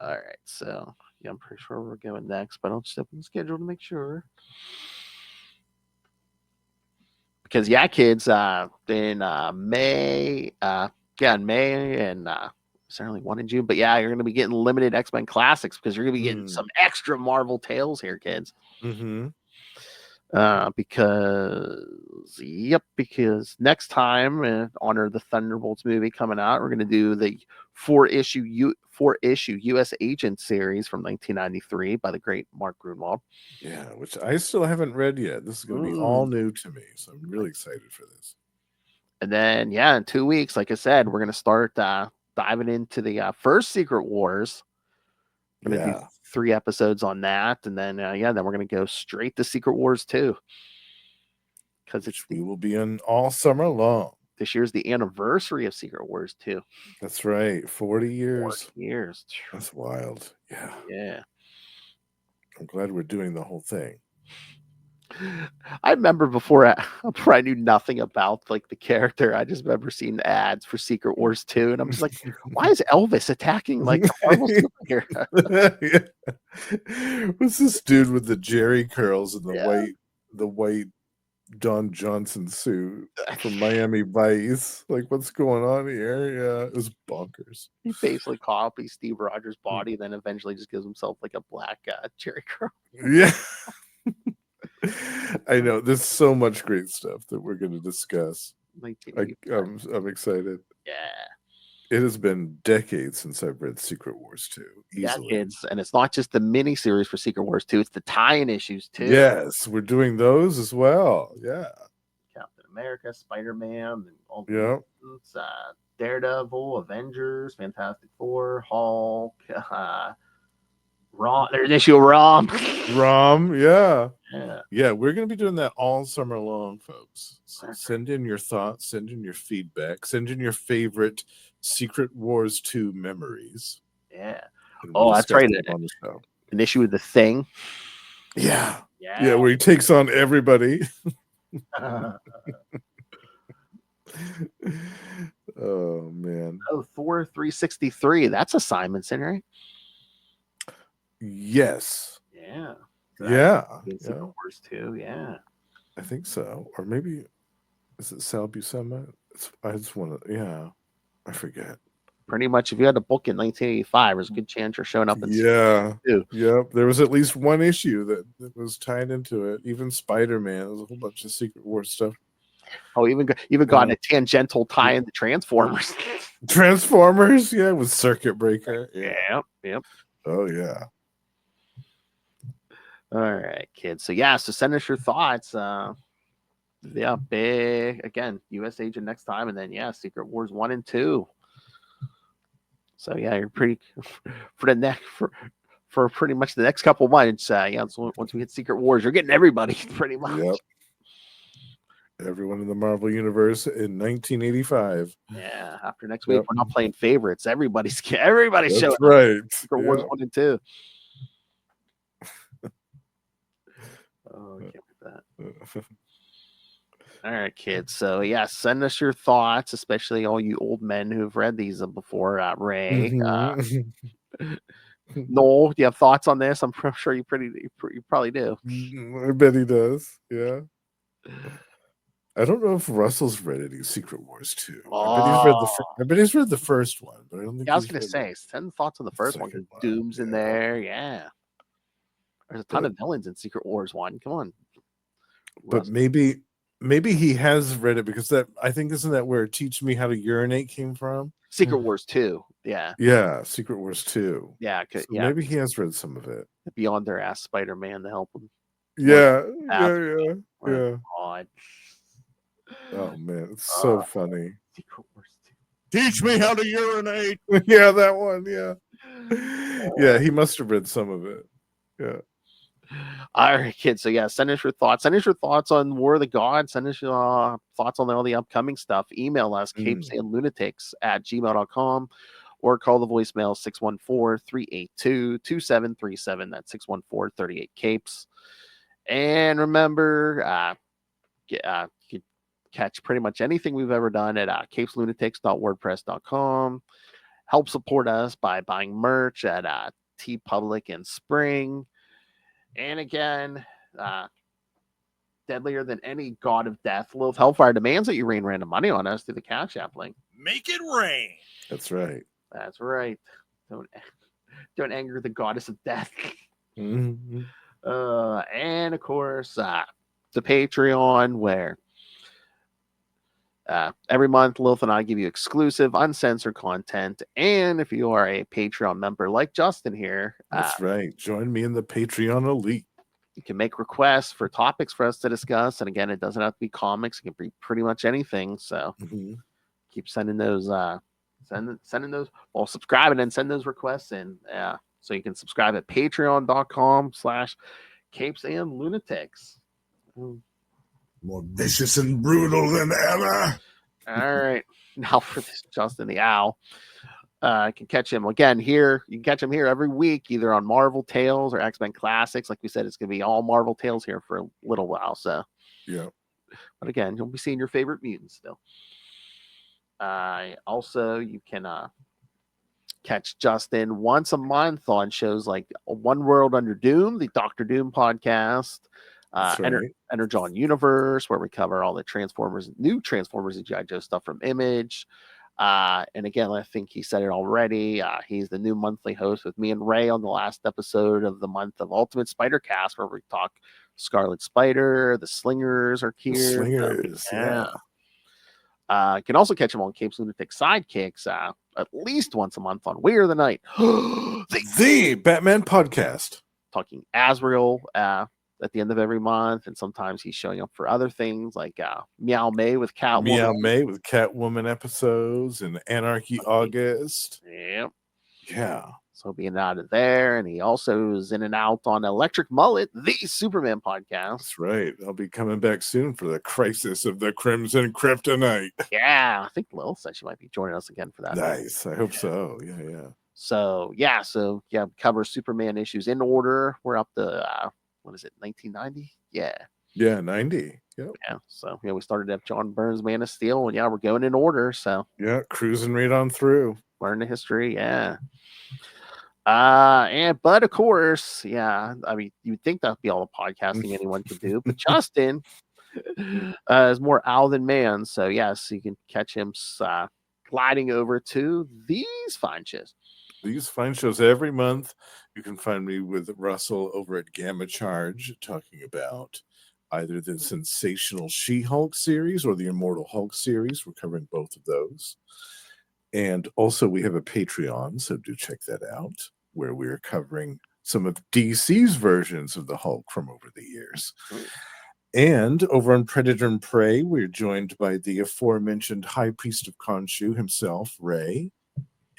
All right. So I'm pretty sure we're going next, but I'll step on the schedule to make sure. Because kids, in May, in May, and certainly one in June. But you're going to be getting limited X-Men classics because you're going to be getting some extra Marvel tales here, kids. Mm-hmm. Because next time, in honor of the Thunderbolts movie coming out, we're going to do the four-issue U.S. Agent series from 1993 by the great Mark Grunwald. Yeah, which I still haven't read yet. This is going to be all new to me, so I'm really excited for this. And then, in 2 weeks, like I said, we're going to start diving into the first Secret Wars. We're going to do 3 episodes on that, and then then we're going to go straight to Secret Wars 2. Because we will be in all summer long. This year's the anniversary of Secret Wars 2. That's right. 40 years. 40 years. That's wild. Yeah. Yeah. I'm glad we're doing the whole thing. I remember before I knew nothing about like the character, I just remember seeing the ads for Secret Wars 2, and I'm just like, why is Elvis attacking like the Marvel superhero? What's this dude with the Jerry curls and the white Don Johnson suit from Miami Vice? Like, what's going on here? Yeah, it was bonkers. He basically copies Steve Rogers' body, then eventually just gives himself like a black Jerry curl. Yeah. I know there's so much great stuff that we're going to discuss. I'm excited. Yeah, it has been decades since I've read Secret Wars 2. Easily. Decades, and it's not just the mini series for Secret Wars 2; it's the tie-in issues too. Yes, we're doing those as well. Yeah, Captain America, Spider-Man, and all the Daredevil, Avengers, Fantastic Four, Hulk. Rom, there's an issue of Rom. Yeah, we're going to be doing that all summer long, folks. So send in your thoughts, send in your feedback, send in your favorite Secret Wars 2 memories. Yeah. That's right. On the show. An issue with the Thing. Yeah, where he takes on everybody. Oh, man. Thor 363. That's a Simonson, right? Yes. Yeah. Secret Wars 2. Yeah. I think so. Or maybe is it Sal Buscema? I just want to. Yeah. I forget. Pretty much, if you had a book in 1985, there's a good chance you're showing up in Yep. There was at least one issue that was tied into it. Even Spider-Man. There's a whole bunch of Secret Wars stuff. Oh, even got a tangential tie into Transformers. Transformers, with Circuit Breaker. Yep. Oh yeah. All right, kids. So send us your thoughts. Big again, U.S. Agent next time, and then Secret Wars 1 and 2. So you're pretty for pretty much the next couple months. So once we hit Secret Wars, you're getting everybody pretty much. Yep. Everyone in the Marvel Universe in 1985. Yeah, after next week, we're not playing favorites. Everybody's showing up. Right. Secret Wars 1 and 2. Oh, I can't with that. All right, kids. So send us your thoughts, especially all you old men who've read these before. Ray, Noel, do you have thoughts on this? I'm sure you probably do. I bet he does. Yeah. I don't know if Russell's read any Secret Wars 2. I bet he's read the first one, but I don't think. I was gonna say, send thoughts on the first one. Doom's in there. Yeah. There's a ton of villains in Secret Wars 1. Come on. But maybe he has read it because I think isn't that where Teach Me How to Urinate came from? Secret Wars 2. Yeah. Yeah, Secret Wars 2. Yeah, maybe he has read some of it. Beyond their ass Spider-Man to help him. Yeah. God. Oh man, it's so funny. Secret Wars 2. Teach me how to urinate. Yeah, that one. Yeah. Yeah, he must have read some of it. Yeah. All right, kids. So send us your thoughts. Send us your thoughts on War of the Gods. Send us your thoughts on all the upcoming stuff. Email us CapesandLunatics@gmail.com or call the voicemail 614-382-2737. That's 614-38-CAPES. And remember, you can catch pretty much anything we've ever done at CapesLunatics.wordpress.com. Help support us by buying merch at TeePublic and Spring. And again, deadlier than any god of death, Lilith Hellfire demands that you rain random money on us through the Cash App link. Make it rain. That's right. That's right. Don't anger the goddess of death. Mm-hmm. And of course, the Patreon, where every month Lilith and I give you exclusive, uncensored content. And if you are a Patreon member like Justin here, that's right. Join me in the Patreon elite. you can make requests for topics for us to discuss. And again, it doesn't have to be comics. It can be pretty much anything. So keep sending those, sending those, well, subscribe and then send those requests in. So you can subscribe at patreon.com/CapesandLunatics. More vicious and brutal than ever. All right. Now for this Justin the Owl. You can catch him again here. You can catch him here every week, either on Marvel Tales or X-Men Classics. Like we said, it's going to be all Marvel Tales here for a little while. So, yeah. But again, you'll be seeing your favorite mutants still. Also, you can catch Justin once a month on shows like One World Under Doom, the Doctor Doom podcast, Energon Universe, where we cover all the new Transformers and G.I. Joe stuff from Image. And again, I think he said it already. He's the new monthly host with me and Ray on the last episode of the month of Ultimate Spider Cast, where we talk Scarlet Spider, the Slingers are here. Slingers, yeah. You can also catch him on Capes Lunatic Sidekicks at least once a month on We Are the Night, the Batman podcast, talking Azrael at the end of every month, and sometimes he's showing up for other things like Meow May with Catwoman. Meow May with Catwoman episodes and Anarchy August. Yep. Yeah. So being out of there, and he also is in and out on Electric Mullet, the Superman podcast. That's right. I'll be coming back soon for the Crisis of the Crimson Kryptonite. Yeah, I think Lil said she might be joining us again for that. Nice. I hope so. Yeah. So cover Superman issues in order. We're up to what is it, 1990? Yeah, 90. Yep. Yeah. So we started at John Byrne's Man of Steel, and we're going in order. So cruising right on through. Learn the history. Yeah. But of course, I mean, you'd think that'd be all the podcasting anyone could do, but Justin is more owl than man. So yes, you can catch him gliding over to these fine shows. These fine shows every month. You can find me with Russell over at Gamma Charge, talking about either the sensational She-Hulk series or the Immortal Hulk series. We're covering both of those. And also we have a Patreon, so do check that out, where we're covering some of DC's versions of the Hulk from over the years. And over on Predator and Prey, we're joined by the aforementioned High Priest of Khonshu himself, Ray,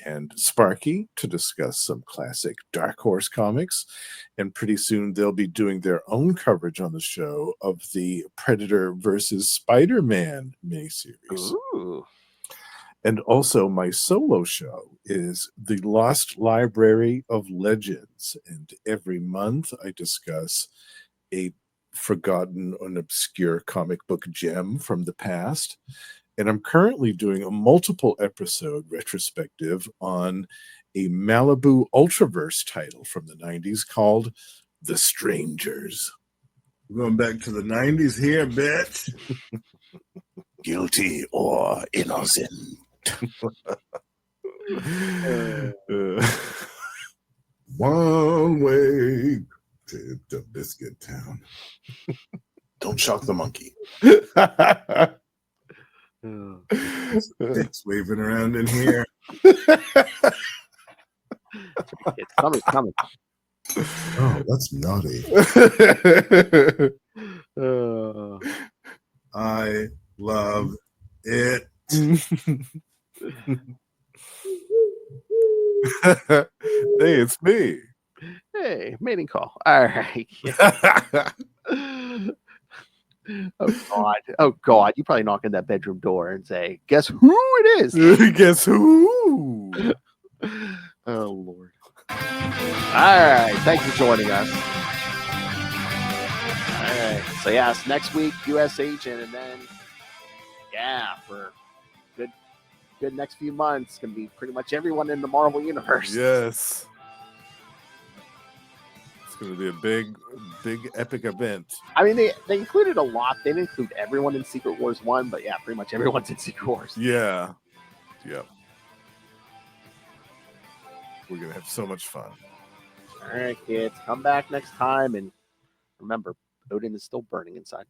and Sparky, to discuss some classic Dark Horse comics. And pretty soon they'll be doing their own coverage on the show of the Predator versus Spider-Man miniseries. Ooh. And also my solo show is The Lost Library of Legends. And every month I discuss a forgotten and obscure comic book gem from the past. And I'm currently doing a multiple episode retrospective on a Malibu Ultraverse title from the 90s called The Strangers. We're going back to the 90s here, bitch. Guilty or innocent. One way to the Biscuit Town. Don't shock the monkey. Dicks waving around in here. It's coming. Oh, that's naughty. I love it. Hey, it's me. Hey, mating call. All right. Oh God! You probably knock on that bedroom door and say, "Guess who it is?" Guess who? Oh Lord! All right, thanks for joining us. All right, so yes, next week U.S. Agent, and then for good next few months, gonna be pretty much everyone in the Marvel universe. Yes. Going to be a big epic event. I mean, they included a lot. They didn't include everyone in Secret Wars 1, but pretty much everyone's in Secret Wars. Yeah. We're going to have so much fun. All right, kids, come back next time, and remember, Odin is still burning inside.